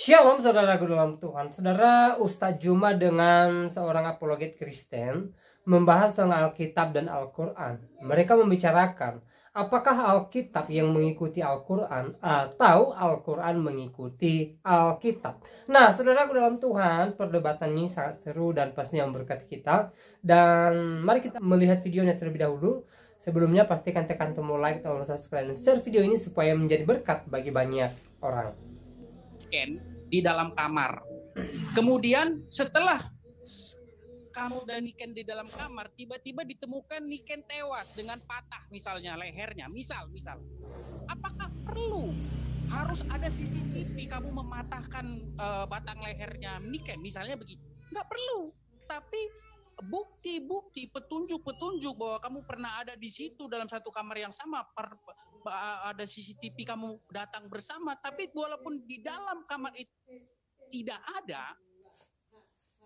Shalom saudaraku dalam Tuhan. Saudara, Ustadz Juma dengan seorang apologet Kristen membahas tentang Alkitab dan Al-Quran. Mereka membicarakan apakah Alkitab yang mengikuti Al-Quran atau Al-Quran mengikuti Alkitab. Nah, saudaraku dalam Tuhan, perdebatan ini sangat seru dan pastinya memberkati kita. Dan mari kita melihat videonya terlebih dahulu. Sebelumnya pastikan tekan tombol like, tombol subscribe, dan share video ini supaya menjadi berkat bagi banyak orang. Di dalam kamar. Kemudian setelah kamu dan Niken di dalam kamar, tiba-tiba ditemukan Niken tewas dengan patah misalnya lehernya. Misal. Apakah perlu harus ada CCTV kamu mematahkan batang lehernya Niken misalnya begitu? Nggak perlu. Tapi bukti-bukti, petunjuk-petunjuk bahwa kamu pernah ada di situ dalam satu kamar yang sama, ada CCTV kamu datang bersama, tapi walaupun di dalam kamar itu tidak ada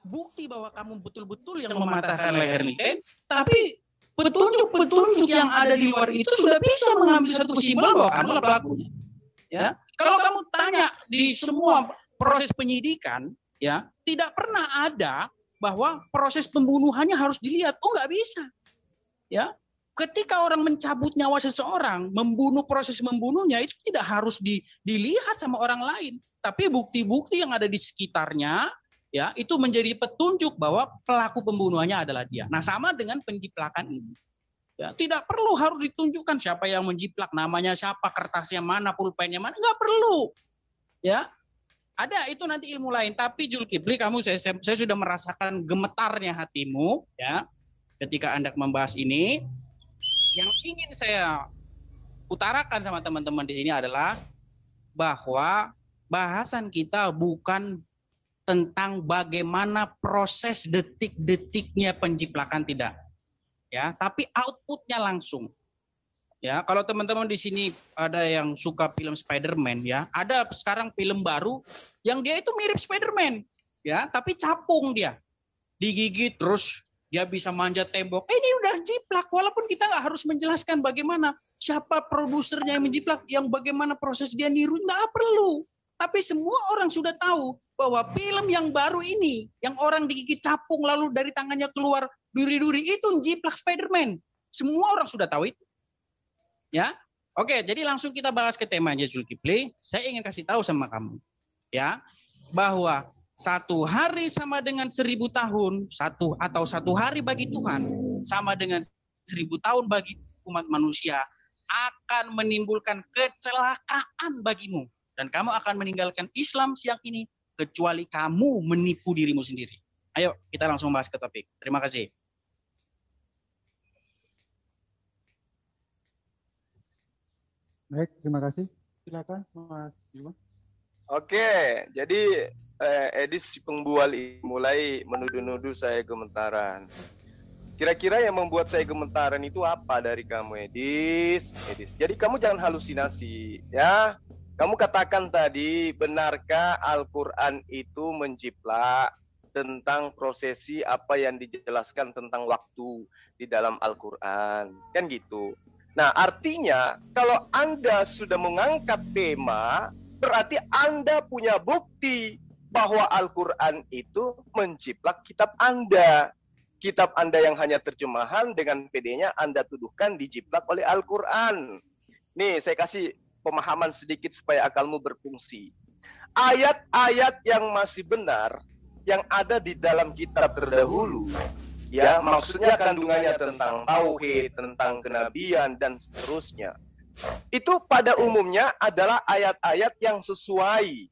bukti bahwa kamu betul-betul yang mematahkan leher Niken, tapi petunjuk-petunjuk yang ada di luar itu sudah bisa mengambil satu kesimpulan bahwa kamu lah pelakunya. Ya, kalau kamu tanya di semua proses penyidikan, ya tidak pernah ada bahwa proses pembunuhannya harus dilihat. Oh, nggak bisa. Ya, ketika orang mencabut nyawa seseorang, proses membunuhnya itu tidak harus dilihat sama orang lain, tapi bukti-bukti yang ada di sekitarnya, ya itu menjadi petunjuk bahwa pelaku pembunuhannya adalah dia. Nah, sama dengan penjiplakan ini. Ya, tidak perlu harus ditunjukkan siapa yang menjiplak, namanya siapa, kertasnya mana, pulpennya mana, nggak perlu. Ya. Ada itu nanti ilmu lain, tapi Zulkifli, saya sudah merasakan gemetarnya hatimu, ya, ketika Anda membahas ini. Yang ingin saya utarakan sama teman-teman di sini adalah bahwa bahasan kita bukan tentang bagaimana proses detik-detiknya penjiplakan, tidak, ya, tapi outputnya langsung. Ya, kalau teman-teman di sini ada yang suka film Spider-Man, ya, ada sekarang film baru yang dia itu mirip Spider-Man, ya, tapi capung dia, digigit terus dia bisa manjat tembok. Ini udah jiplak, walaupun kita nggak harus menjelaskan bagaimana siapa produsernya yang menjiplak, yang bagaimana proses dia niru, nggak perlu. Tapi semua orang sudah tahu bahwa film yang baru ini, yang orang digigit capung lalu dari tangannya keluar duri-duri, itu jiplak Spider-Man. Semua orang sudah tahu itu. Ya, oke, jadi langsung kita bahas ke temanya Zulkifli. Saya ingin kasih tahu sama kamu, ya, bahwa satu hari sama dengan 1000 tahun, satu hari bagi Tuhan sama dengan 1000 tahun bagi umat manusia, akan menimbulkan kecelakaan bagimu, dan kamu akan meninggalkan Islam siang ini kecuali kamu menipu dirimu sendiri. Ayo kita langsung bahas ke topik. Terima kasih. Baik, terima kasih. Silakan, Mas Juma. Oke, jadi Edis si pengbual ini mulai menuduh-nuduh saya gemetaran. Kira-kira yang membuat saya gemetaran itu apa dari kamu, Edis? Jadi kamu jangan halusinasi, ya. Kamu katakan tadi, benarkah Al-Quran itu menjiplak tentang prosesi apa yang dijelaskan tentang waktu di dalam Al-Quran, kan gitu. Nah, artinya kalau Anda sudah mengangkat tema, berarti Anda punya bukti bahwa Al-Quran itu menjiplak kitab Anda. Kitab Anda yang hanya terjemahan dengan PD-nya Anda tuduhkan dijiplak oleh Al-Quran. Nih, saya kasih pemahaman sedikit supaya akalmu berfungsi. Ayat-ayat yang masih benar, yang ada di dalam kitab terdahulu, ya, maksudnya kandungannya tentang tauhid, tentang kenabian, dan seterusnya. Itu pada umumnya adalah ayat-ayat yang sesuai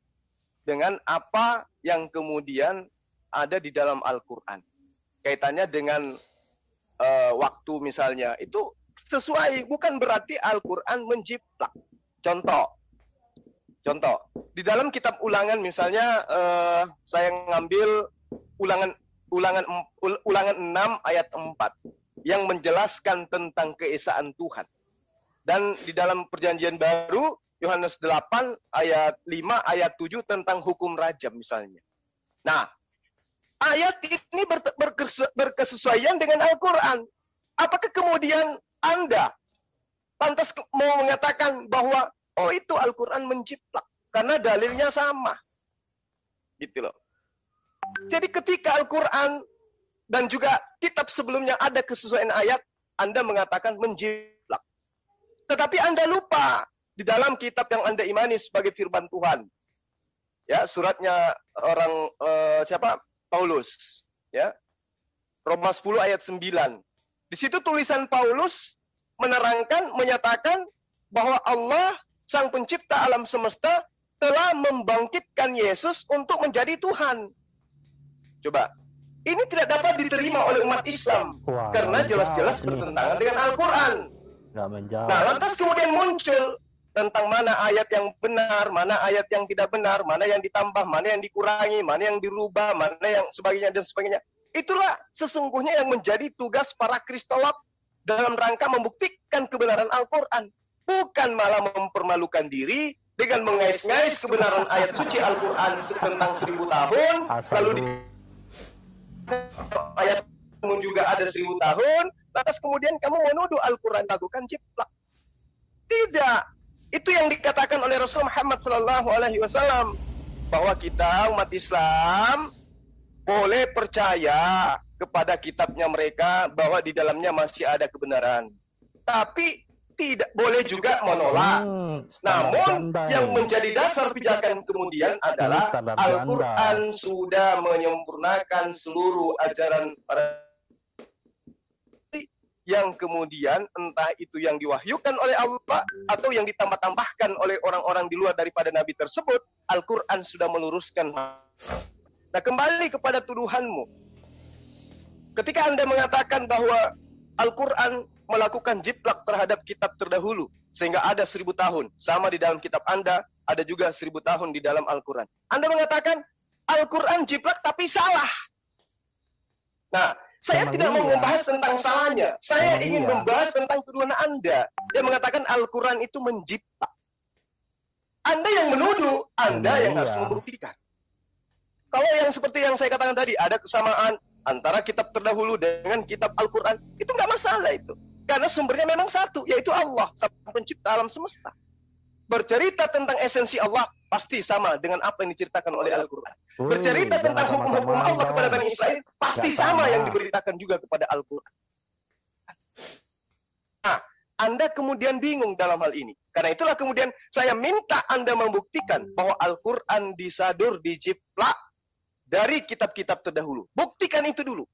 dengan apa yang kemudian ada di dalam Al-Quran. Kaitannya dengan waktu misalnya, itu sesuai, bukan berarti Al-Quran menjiplak. Contoh, di dalam kitab Ulangan misalnya, saya ngambil Ulangan 6 ayat 4 yang menjelaskan tentang keesaan Tuhan. Dan di dalam Perjanjian Baru Yohanes 8 ayat 5 ayat 7 tentang hukum rajam misalnya. Nah, ayat ini berkesesuaian dengan Al-Quran. Apakah kemudian Anda lantas mau mengatakan bahwa oh itu Al-Quran menjiplak karena dalilnya sama? Gitu loh. Jadi ketika Al-Quran dan juga kitab sebelumnya ada kesesuaian ayat, Anda mengatakan menjiplak. Tetapi Anda lupa di dalam kitab yang Anda imani sebagai firman Tuhan. Ya, suratnya orang siapa? Paulus, ya. Roma 10 ayat 9. Di situ tulisan Paulus menyatakan bahwa Allah Sang Pencipta alam semesta telah membangkitkan Yesus untuk menjadi Tuhan. Coba, ini tidak dapat diterima oleh umat Islam. Wah, Karena nggak jelas-jelas menjawab nih. bertentangan dengan Al-Quran. Nggak menjawab. Nah, lantas kemudian muncul tentang mana ayat yang benar, mana ayat yang tidak benar, mana yang ditambah, mana yang dikurangi, mana yang dirubah, mana yang sebagainya dan sebagainya. Itulah sesungguhnya yang menjadi tugas para kristolog dalam rangka membuktikan kebenaran Al-Quran. Bukan malah mempermalukan diri dengan mengais-ngais kebenaran ayat suci Al-Quran tentang 1000 tahun, lalu di ayat pun juga ada 1000 tahun, lantas kemudian kamu menuduh Al-Quran lakukan jiplak. Tidak. Itu yang dikatakan oleh Rasul Muhammad SAW bahwa kita umat Islam boleh percaya kepada kitabnya mereka bahwa di dalamnya masih ada kebenaran. Tapi tidak boleh juga menolak. Namun yang menjadi dasar pijakan kemudian adalah Al-Quran sudah menyempurnakan seluruh ajaran para yang kemudian entah itu yang diwahyukan oleh Allah atau yang ditambah-tambahkan oleh orang-orang di luar daripada Nabi tersebut, Al-Quran sudah meluruskan. Nah, kembali kepada tuduhanmu. Ketika Anda mengatakan bahwa Al-Quran melakukan jiplak terhadap kitab terdahulu, sehingga ada 1000 tahun. Sama di dalam kitab Anda, ada juga 1000 tahun di dalam Al-Quran. Anda mengatakan Al-Quran jiplak tapi salah. Nah, saya tidak mau membahas tentang salahnya. Saya ingin membahas tentang tuduhan Anda. Yang mengatakan Al-Quran itu menjiplak. Anda yang menuduh, Anda yang harus membuktikan. Kalau yang seperti yang saya katakan tadi, ada kesamaan antara kitab terdahulu dengan kitab Al-Quran, itu nggak masalah itu. Karena sumbernya memang satu, yaitu Allah, Sang Pencipta alam semesta. Bercerita tentang esensi Allah, pasti sama dengan apa yang diceritakan oleh Al-Quran. Bercerita tentang hukum-hukum Allah kepada Bani Israel, pasti sama yang diberitakan juga kepada Al-Quran. Nah, Anda kemudian bingung dalam hal ini. Karena itulah kemudian saya minta Anda membuktikan bahwa Al-Quran disadur, dijiplak dari kitab-kitab terdahulu. Buktikan itu dulu.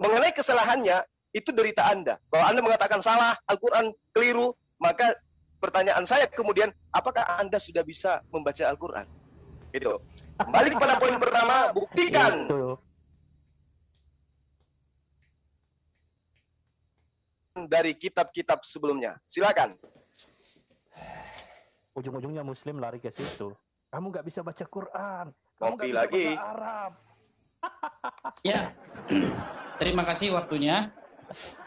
Mengenai kesalahannya, itu derita Anda. Bahwa Anda mengatakan salah, Al-Quran keliru, maka pertanyaan saya kemudian, apakah Anda sudah bisa membaca Al-Quran? Gitu. Kembali kepada poin pertama, buktikan. Dari kitab-kitab sebelumnya. Silakan. Ujung-ujungnya Muslim lari ke situ. Kamu nggak bisa baca Quran. Kamu Ngopi nggak bisa lagi. bahasa Arab. Ya, terima kasih waktunya.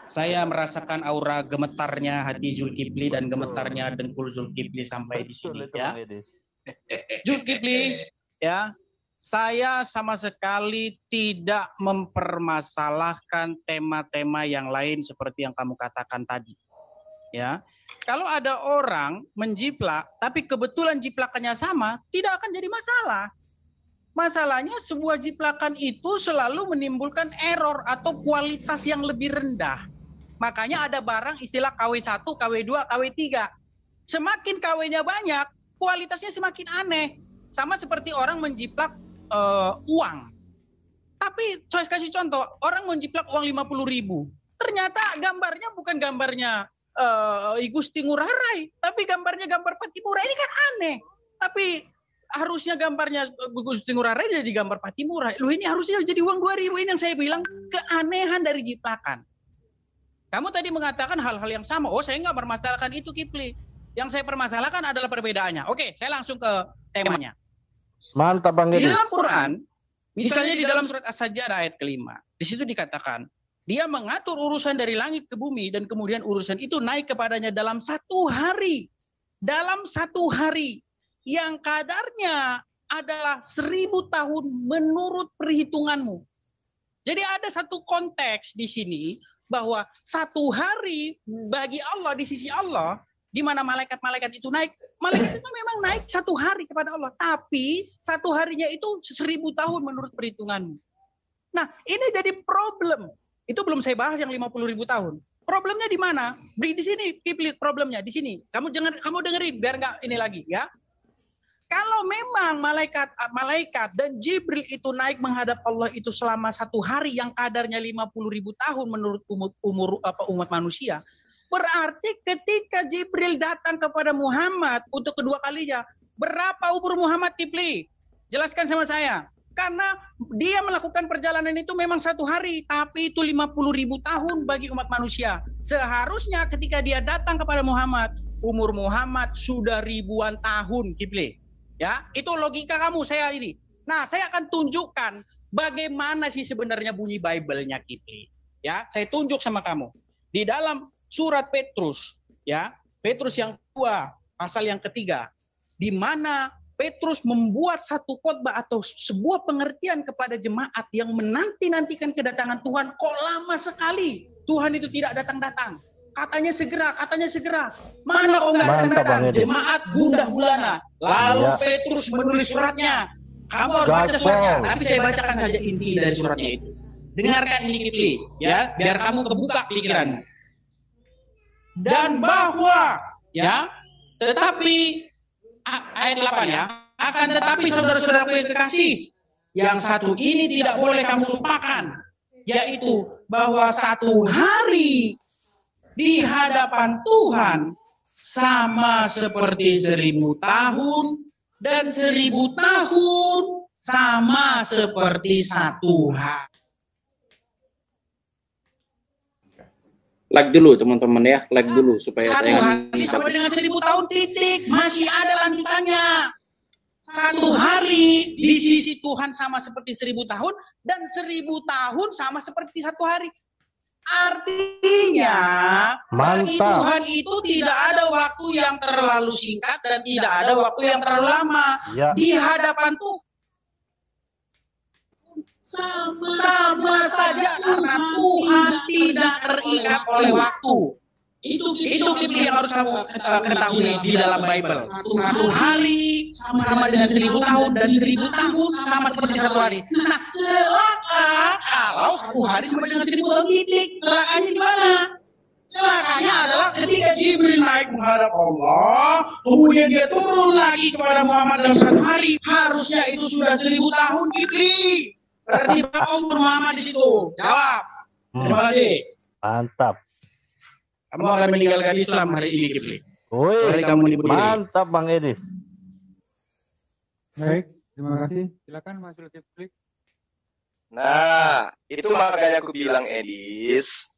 Saya merasakan aura gemetarnya hati Zulkifli dan gemetarnya dengkul Zulkifli sampai di sini. Ya, Zulkifli, ya, saya sama sekali tidak mempermasalahkan tema-tema yang lain seperti yang kamu katakan tadi. Ya, kalau ada orang menjiplak, tapi kebetulan jiplakannya sama, tidak akan jadi masalah. Masalahnya sebuah jiplakan itu selalu menimbulkan error atau kualitas yang lebih rendah. Makanya ada barang istilah KW1, KW2, KW3. Semakin KW-nya banyak, kualitasnya semakin aneh. Sama seperti orang menjiplak uang. Tapi saya kasih contoh, orang menjiplak uang 50.000. Ternyata gambarnya bukan gambarnya Gusti Ngurah Rai, tapi gambarnya gambar Patimura. Ini kan aneh. Tapi harusnya gambarnya Gusti Ngurah Rai jadi gambar Patimura. Loh, ini harusnya jadi uang 2.000. Ini yang saya bilang keanehan dari jiplakan. Kamu tadi mengatakan hal-hal yang sama. Oh, saya nggak permasalahkan itu, Kifli. Yang saya permasalahkan adalah perbedaannya. Oke, saya langsung ke temanya. Mantap, Bang Di Dedis. dalam Quran, misalnya di dalam surat As-Sajdah ayat ke-5, di situ dikatakan, dia mengatur urusan dari langit ke bumi dan kemudian urusan itu naik kepadanya dalam 1 hari. Dalam 1 hari. Yang kadarnya adalah 1000 tahun menurut perhitunganmu. Jadi ada satu konteks di sini bahwa 1 hari bagi Allah di sisi Allah di mana malaikat-malaikat itu naik. Malaikat itu memang naik 1 hari kepada Allah, tapi 1 harinya itu 1000 tahun menurut perhitunganmu. Nah, ini jadi problem. Itu belum saya bahas yang 50.000 tahun. Problemnya di mana? Di sini, Kipli, problemnya di sini. Kamu dengerin biar nggak ini lagi ya. Kalau memang malaikat dan Jibril itu naik menghadap Allah itu selama 1 hari yang kadarnya 50.000 tahun menurut umat manusia, berarti ketika Jibril datang kepada Muhammad untuk kedua kalinya, berapa umur Muhammad, Kipli? Jelaskan sama saya. Karena dia melakukan perjalanan itu memang 1 hari, tapi itu 50.000 tahun bagi umat manusia. Seharusnya ketika dia datang kepada Muhammad, umur Muhammad sudah ribuan tahun, Kipli. Ya, itu logika kamu saya ini. Nah, saya akan tunjukkan bagaimana sih sebenarnya bunyi Bible-nya, Kipli. Ya, saya tunjuk sama kamu. Di dalam surat Petrus, ya, Petrus yang 2, pasal yang 3, di mana Petrus membuat satu khotbah atau sebuah pengertian kepada jemaat yang menanti-nantikan kedatangan Tuhan. Kok lama sekali Tuhan itu tidak datang-datang. Katanya segera. Mana kok nggak datang? Jemaat gundah gulana. Lalu Petrus menulis suratnya. Kamu harus baca suratnya. Tapi saya bacakan saja inti dari suratnya itu. Dengarkan ini, Kipli, ya, biar kamu kebuka pikiranmu. Dan bahwa, ya, tetapi ayat 8 ya. Akan tetapi saudara-saudaraku yang kekasih, yang satu ini tidak boleh kamu lupakan, yaitu bahwa 1 hari di hadapan Tuhan sama seperti 1000 tahun, dan 1000 tahun sama seperti 1 hari. Like dulu teman-teman ya, like dulu supaya 1 hari sampai dengan 1000 tahun titik, masih ada lanjutannya. 1 hari di sisi Tuhan sama seperti 1000 tahun, dan 1000 tahun sama seperti 1 hari. Artinya, bagi Tuhan itu tidak ada waktu yang terlalu singkat dan tidak ada waktu yang terlalu lama. Ya. Di hadapan Tuhan sama saja karena Tuhan tidak terikat oleh waktu. Itu Kipli yang harus kamu ketahui di dalam Bible. 1 hari sama dengan 1000 tahun, dan 1000 tahun sama seperti 1 hari. Nah, celaka kalau 1 hari sama dengan 1000 tahun titik. Celakanya di mana? Celakanya adalah ketika Jibril naik menghadap Allah, kemudian dia turun lagi kepada Muhammad dalam 1 hari. Harusnya itu sudah 1000 tahun, Kipli. Berarti berapa umur Muhammad di situ? Jawab. Terima kasih. Mantap. Kamu akan meninggalkan Islam hari ini, Kipli. Hari kamu dibunuh. Mantap, Bang Edis. Baik, terima kasih. Silakan Mas Zulkifli. Nah, itu makanya aku bilang, Edis,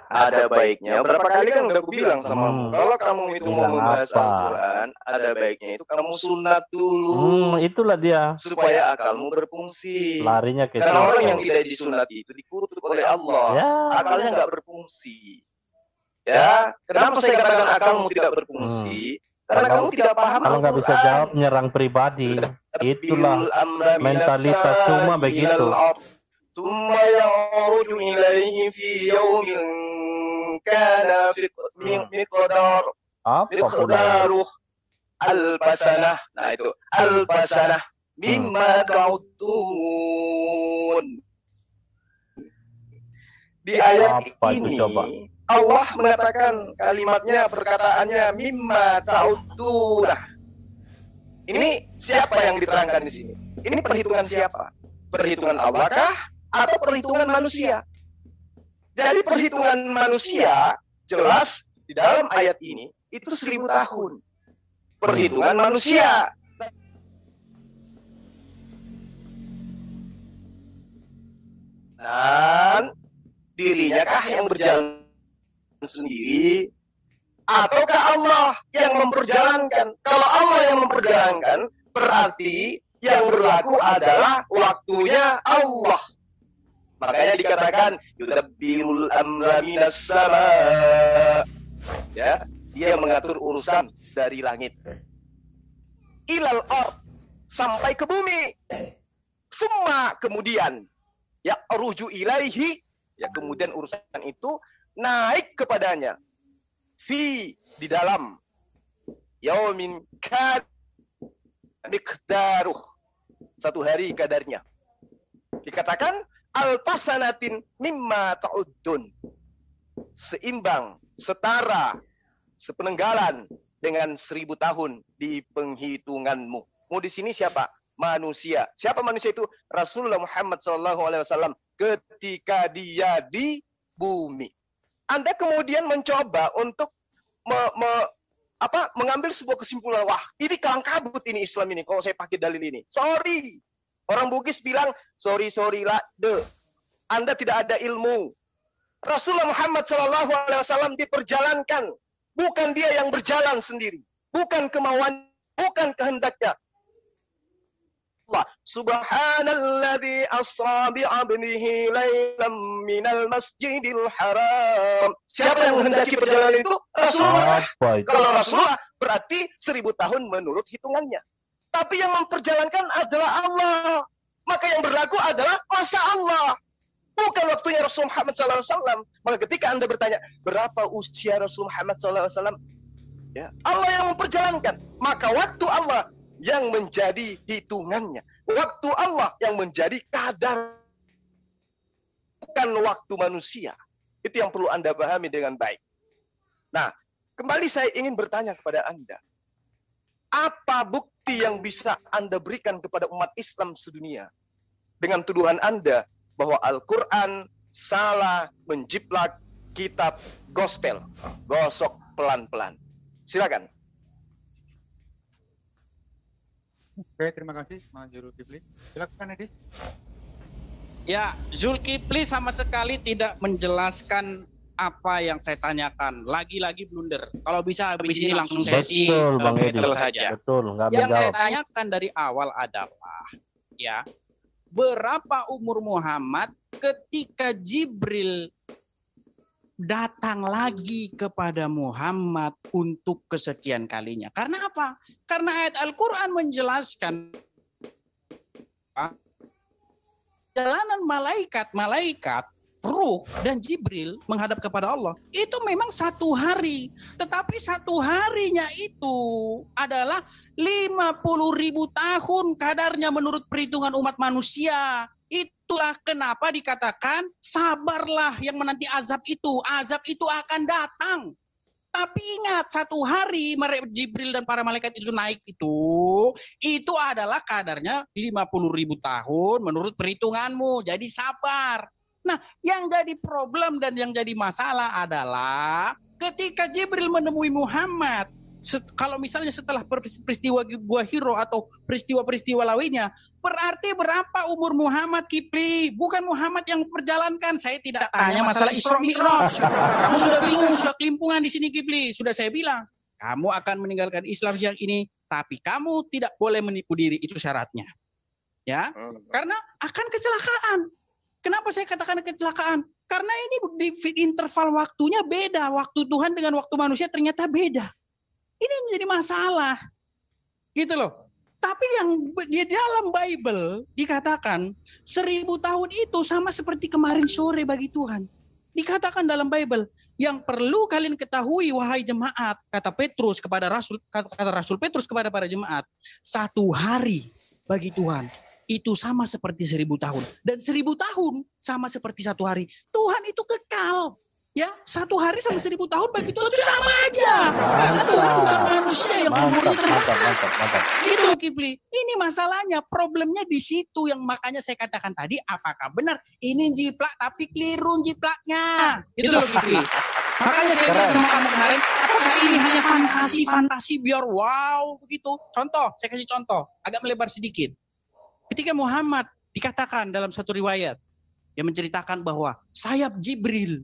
ada baiknya. Berapa kali kan udah aku bilang sama kalau kamu itu mau membahas Al-Quran, ada baiknya itu kamu sunat dulu. Itulah dia. Supaya akalmu berfungsi. Larinya ke karena orang yang tidak disunat itu dikutuk oleh Allah. Ya. Akalnya nggak berfungsi. Ya, kenapa saya katakan akalmu tidak berfungsi? Karena kamu tidak paham. Kalau nggak bisa jawab, nyerang pribadi. Itulah mentalitas semua begitu. ثم يعرج إليه في يوم كان مقداره ألف سنة. Nah itu ألف سنة مما تعدون. Di ayat ini Allah mengatakan kalimatnya, perkataannya mimma ta'udun. Ini siapa yang diterangkan di sini? Ini perhitungan siapa? Perhitungan Allah kah? Atau perhitungan manusia? Jadi perhitungan manusia jelas di dalam ayat ini itu 1000 tahun. Perhitungan manusia. Dan dirinya kah yang berjalan sendiri? Ataukah Allah yang memperjalankan? Kalau Allah yang memperjalankan, berarti yang berlaku adalah waktunya Allah. Makanya dikatakan yudabbirul amra minas sama. Ya, dia mengatur urusan dari langit ilal ard, sampai ke bumi. Summa, kemudian ya ruju ilaihi, ya kemudian urusan itu naik kepadanya. Di dalam yaumin kan miqdaruh. Satu hari kadarnya. Dikatakan alfasanatin mimma ta'uddun. Seimbang, setara, sepenenggalan dengan 1000 tahun di penghitunganmu. Mau di sini siapa? Manusia. Siapa manusia itu? Rasulullah Muhammad SAW ketika dia di bumi. Anda kemudian mencoba untuk mengambil sebuah kesimpulan, wah ini kalang kabut ini Islam ini kalau saya pakai dalil ini. Sorry. Orang Bugis bilang, sorry lah, Anda tidak ada ilmu. Rasulullah Muhammad SAW diperjalankan. Bukan dia yang berjalan sendiri. Bukan kemauan, bukan kehendaknya. Allah Subhanalladzi asra bi'abdihi lailam minal masjidil haram. Siapa yang menghendaki perjalanan itu? Rasulullah. Kalau Rasulullah berarti 1000 tahun menurut hitungannya. Tapi yang memperjalankan adalah Allah. Maka yang berlaku adalah masa Allah. Bukan waktunya Rasul Muhammad SAW. Maka ketika Anda bertanya, berapa usia Rasul Muhammad SAW? Ya, Allah yang memperjalankan. Maka waktu Allah yang menjadi hitungannya. Waktu Allah yang menjadi kadar. Bukan waktu manusia. Itu yang perlu Anda pahami dengan baik. Nah, kembali saya ingin bertanya kepada Anda. Apa bukti yang bisa Anda berikan kepada umat Islam sedunia? Dengan tuduhan Anda bahwa Al-Quran salah menjiplak kitab gospel. Gosok pelan-pelan. Silakan. Oke, terima kasih Mas Zulkifli. Silakan Edis. Ya, Zulkifli sama sekali tidak menjelaskan apa yang saya tanyakan. Lagi-lagi blunder. Kalau bisa habis ini langsung sesi Bang Edi. saja. Betul, nggak Yang saya menjawab. tanyakan dari awal adalah, ya, berapa umur Muhammad ketika Jibril datang lagi kepada Muhammad untuk kesekian kalinya? Karena apa? Karena ayat Al-Quran menjelaskan jalanan malaikat, Ruh dan Jibril menghadap kepada Allah itu memang 1 hari, tetapi 1 harinya itu adalah 50.000 tahun kadarnya menurut perhitungan umat manusia. Itulah kenapa dikatakan sabarlah yang menanti azab itu akan datang. Tapi ingat, 1 hari Jibril dan para malaikat itu naik itu adalah kadarnya 50.000 tahun menurut perhitunganmu. Jadi sabar. Nah, yang jadi problem dan yang jadi masalah adalah ketika Jibril menemui Muhammad, kalau misalnya setelah peristiwa Gua Hiro atau peristiwa-peristiwa lainnya, berarti berapa umur Muhammad, Kifli? Bukan Muhammad yang perjalankan. Saya tidak tanya masalah Isra Mi'raj. Kamu sudah bingung, sudah kelimpungan di sini, Kifli. Sudah saya bilang, kamu akan meninggalkan Islam siang ini, tapi kamu tidak boleh menipu diri, itu syaratnya. Ya, karena akan kecelakaan. Kenapa saya katakan kecelakaan? Karena ini di interval waktunya beda. Waktu Tuhan dengan waktu manusia ternyata beda. Ini menjadi masalah. Gitu loh. Tapi yang di dalam Bible dikatakan 1000 tahun itu sama seperti kemarin sore bagi Tuhan. Dikatakan dalam Bible, yang perlu kalian ketahui wahai jemaat, kata Rasul Petrus kepada para jemaat, 1 hari bagi Tuhan itu sama seperti 1000 tahun. Dan 1000 tahun sama seperti 1 hari. Tuhan itu kekal. Ya, 1 hari sama 1000 tahun bagi Tuhan itu sama aja. Karena Tuhan bukan manusia yang umurnya terbatas. Itu Kifli. Ini masalahnya, problemnya di situ yang makanya saya katakan tadi, apakah benar ini jiplak tapi keliru jiplaknya. Itu loh Kifli. Makanya saya bilang sama kamu kemarin, apakah ini hanya fantasi biar wow begitu. Contoh, saya kasih contoh, agak melebar sedikit. Ketika Muhammad dikatakan dalam satu riwayat yang menceritakan bahwa sayap Jibril,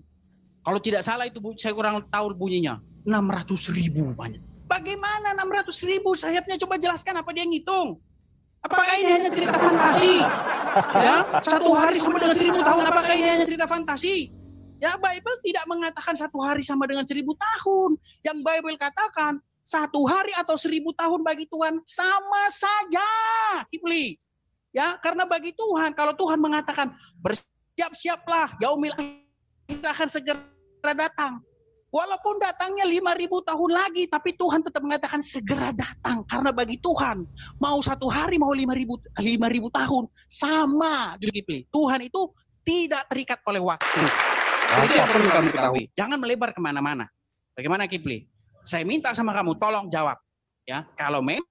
kalau tidak salah itu saya kurang tahu bunyinya, 600.000 banyak. Bagaimana 600.000 sayapnya? Coba jelaskan apa dia ngitung. Apakah ini hanya cerita fantasi? Ya, 1 hari sama dengan 1000 tahun. Apakah ini hanya cerita fantasi? Ya, Bible tidak mengatakan 1 hari sama dengan 1000 tahun. Yang Bible katakan 1 hari atau 1000 tahun bagi Tuhan sama saja. Kifli. Ya, karena bagi Tuhan, kalau Tuhan mengatakan bersiap-siaplah, yaumil akhir akan segera datang. Walaupun datangnya 5.000 tahun lagi, tapi Tuhan tetap mengatakan segera datang. Karena bagi Tuhan, mau 1 hari, mau 5.000 tahun, sama. Tuhan itu tidak terikat oleh waktu. Itu yang perlu kamu ketahui. Jangan melebar kemana-mana. Bagaimana Kipli? Saya minta sama kamu, tolong jawab. Ya, kalau memang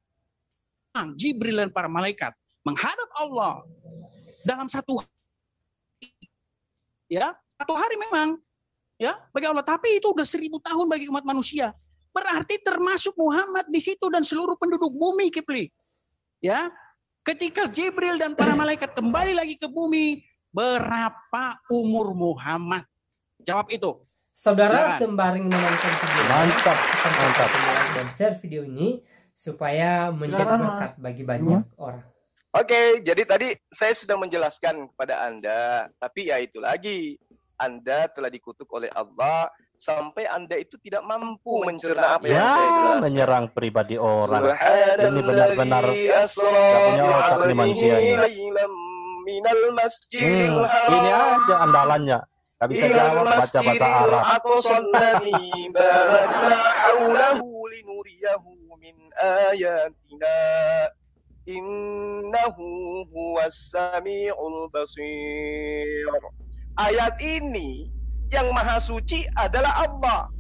Jibril dan para malaikat menghadap Allah dalam 1 hari, ya, 1 hari memang. Ya, bagi Allah. Tapi itu udah 1.000 tahun bagi umat manusia. Berarti termasuk Muhammad di situ dan seluruh penduduk bumi, Kipli. Ya, ketika Jibril dan para malaikat kembali lagi ke bumi, berapa umur Muhammad? Jawab itu. Saudara, sembari menonton video, Mantap. like dan share video ini supaya menjadi berkat bagi banyak orang. Oke, jadi tadi saya sudah menjelaskan kepada Anda, tapi ya itu lagi. Anda telah dikutuk oleh Allah sampai Anda itu tidak mampu mencerna apa yang saya jelaskan. Menyerang pribadi orang. Ini benar-benar gak punya otak nih manusia ini. Ini aja andalannya. Gak bisa jawab baca bahasa Arab. Ayat ini yang maha suci adalah Allah.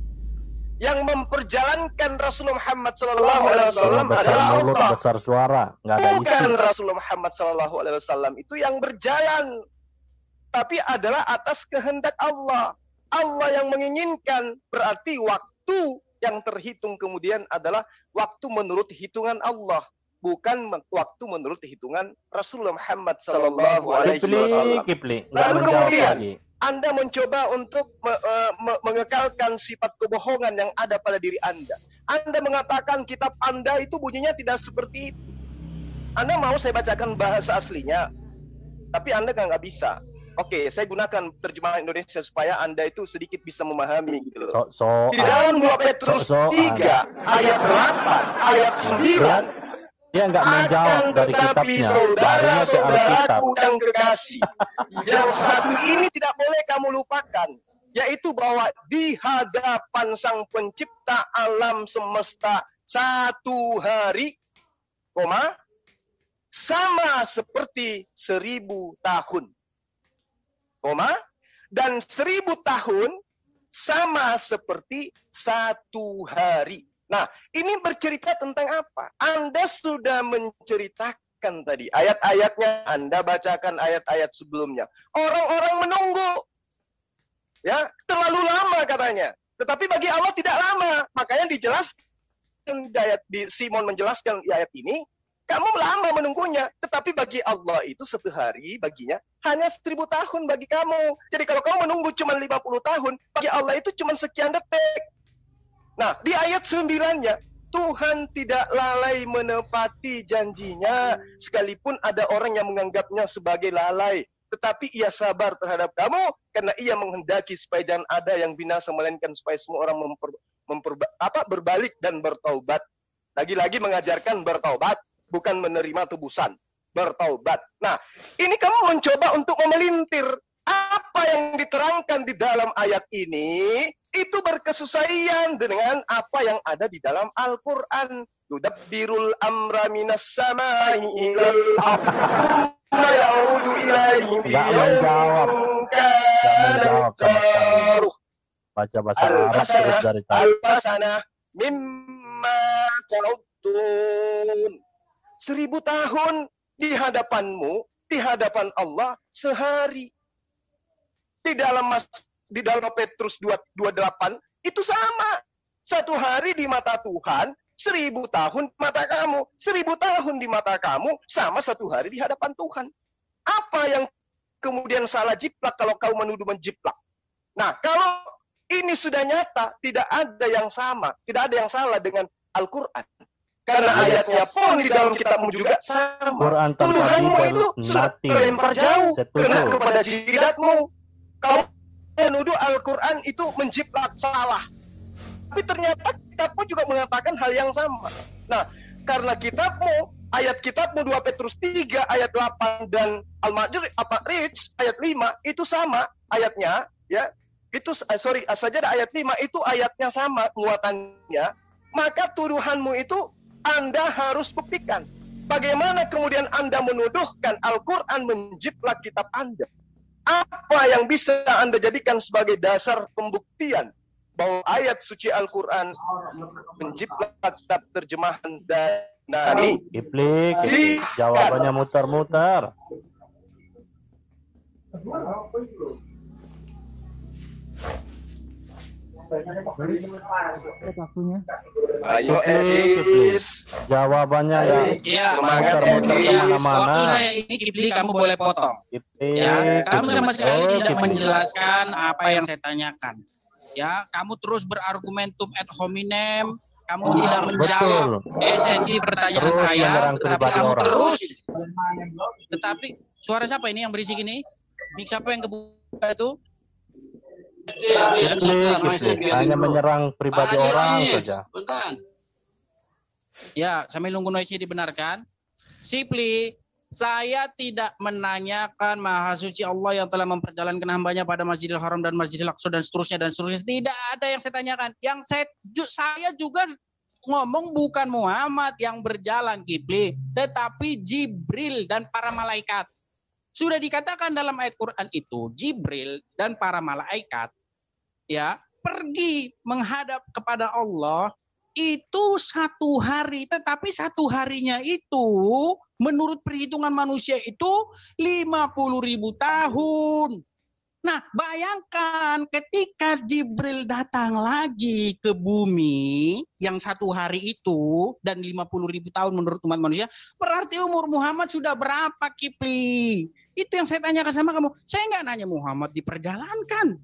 Yang memperjalankan Rasulullah Muhammad SAW adalah mulut, Allah. besar suara, nggak ada isi. Bukan Rasulullah Muhammad SAW itu yang berjalan, tapi adalah atas kehendak Allah. Allah yang menginginkan, berarti waktu yang terhitung kemudian adalah waktu menurut hitungan Allah, bukan waktu menurut hitungan Rasulullah Muhammad SAW. Kipli, Lalu kemudian Anda mencoba untuk mengekalkan sifat kebohongan yang ada pada diri Anda. Anda mengatakan kitab Anda itu bunyinya tidak seperti itu. Anda mau saya bacakan bahasa aslinya, tapi Anda nggak bisa. Oke, saya gunakan terjemahan Indonesia supaya Anda itu sedikit bisa memahami gitu loh. Di dalam 2 Petrus 3 ayat 8, ayat 9. Dia nggak menjawab dari kitabnya, barunya ke Alkitab. Yang kekasih, yang satu ini tidak boleh kamu lupakan, yaitu bahwa di hadapan Sang Pencipta alam semesta 1 hari, sama seperti 1000 tahun, dan 1000 tahun sama seperti 1 hari. Nah, ini bercerita tentang apa? Anda sudah menceritakan tadi ayat-ayatnya, Anda bacakan ayat-ayat sebelumnya. Orang-orang menunggu, ya, terlalu lama katanya. Tetapi bagi Allah tidak lama, makanya dijelaskan di Simon menjelaskan di ayat ini, kamu lama menunggunya, tetapi bagi Allah itu 1 hari baginya hanya 1000 tahun bagi kamu. Jadi kalau kamu menunggu cuma 50 tahun, bagi Allah itu cuma sekian detik. Nah, di ayat 9-nya, Tuhan tidak lalai menepati janjinya, sekalipun ada orang yang menganggapnya sebagai lalai. Tetapi ia sabar terhadap kamu, karena ia menghendaki supaya jangan ada yang binasa, melainkan supaya semua orang berbalik dan bertaubat. Lagi-lagi mengajarkan bertaubat, bukan menerima tebusan. Bertaubat. Nah, ini kamu mencoba untuk memelintir. Apa yang diterangkan di dalam ayat ini itu berkesesuaian dengan apa yang ada di dalam Al-Quran. Yudabbirul amra minas samai ilal ardh yaudu ilaihi nggak menjawab sama sekali. Baca bahasa Arab terus dari tadi. Al-basana mimma ta'udun. 1000 tahun di hadapanmu, di hadapan Allah sehari. Di dalam Petrus 2:28 itu sama. 1 hari di mata Tuhan, 1000 tahun di mata kamu. 1000 tahun di mata kamu sama 1 hari di hadapan Tuhan. Apa yang kemudian salah jiplak kalau kau menuduh menjiplak? Nah, kalau ini sudah nyata, tidak ada yang sama, tidak ada yang salah dengan Al-Quran. Karena ayatnya pun di dalam kitabmu juga sama. Quran Tuhanmu itu sudah terlempar jauh kena kepada jidatmu. Kau menuduh Al-Quran itu menjiplak salah. Tapi ternyata kitabmu juga mengatakan hal yang sama. Nah, karena kitabmu, ayat kitabmu 2 Petrus 3 ayat 8 dan Al-Ma'arij ayat 5 itu sama ayatnya, ya. itu As-Sajdah ayat 5 itu ayatnya sama muatannya, maka tuduhanmu itu Anda harus buktikan. Bagaimana kemudian Anda menuduhkan Al-Quran menjiplak kitab Anda? Apa yang bisa Anda jadikan sebagai dasar pembuktian bahwa ayat suci Al-Quran menjiplak kitab terjemahan dari Kipli, jawabannya muter-muter. Waktunya. Ayo Edis, Jawabannya ya muter-muter kemana-mana. Waktu saya ini Kipli, kamu boleh potong. Kipli, Ya, kamu sama sekali tidak Kipli. menjelaskan apa yang saya tanyakan. Ya, kamu terus berargumentum ad hominem, kamu tidak menjawab esensi pertanyaan Terus saya, menyerang tetapi pribadi kamu orang. terus. Suara siapa ini yang berisik ini? Mik siapa yang kebuka itu? Kipli, hanya menyerang pribadi orang saja. Ya, sambil nunggu noise dibenarkan. Sipli, saya tidak menanyakan Maha Suci Allah yang telah memperjalankan hambanya pada Masjidil Haram dan Masjidil Aqsa dan seterusnya dan seterusnya. Tidak ada yang saya tanyakan. Yang saya juga ngomong bukan Muhammad yang berjalan, Kipli, tetapi Jibril dan para malaikat. Sudah dikatakan dalam ayat Quran itu, Jibril dan para malaikat ya pergi menghadap kepada Allah itu 1 hari, tetapi 1 harinya itu menurut perhitungan manusia itu 50.000 tahun. Nah, bayangkan ketika Jibril datang lagi ke bumi yang 1 hari itu dan 50.000 tahun menurut umat manusia, berarti umur Muhammad sudah berapa, Kipli? Itu yang saya tanyakan sama kamu. Saya nggak nanya Muhammad diperjalankan.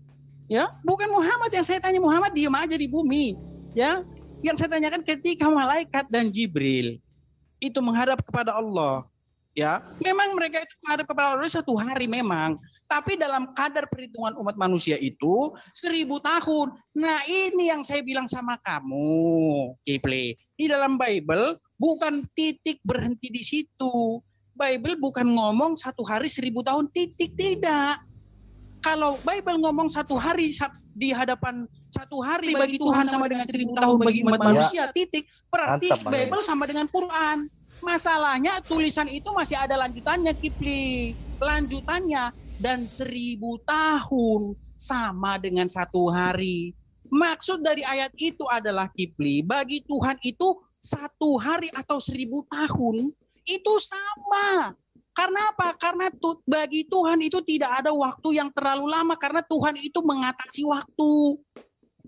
Ya, bukan Muhammad yang saya tanya, Muhammad diam aja di bumi. Ya, yang saya tanyakan ketika malaikat dan Jibril itu menghadap kepada Allah. Ya, memang mereka itu menghadap kepada Allah 1 hari memang, tapi dalam kadar perhitungan umat manusia itu 1000 tahun. Nah, ini yang saya bilang sama kamu, Kipli. Di dalam Bible bukan titik berhenti di situ. Bible bukan ngomong 1 hari 1000 tahun titik, tidak. Kalau Bible ngomong 1 hari di hadapan 1 hari bagi Tuhan sama dengan 1000 tahun bagi umat manusia, titik. Berarti Mantap, Bang. Bible sama dengan Quran. Masalahnya tulisan itu masih ada lanjutannya, Kipli. Lanjutannya, dan 1000 tahun sama dengan 1 hari. Maksud dari ayat itu adalah, Kipli, bagi Tuhan itu 1 hari atau 1000 tahun itu sama. Karena apa? Karena bagi Tuhan itu tidak ada waktu yang terlalu lama, karena Tuhan itu mengatasi waktu.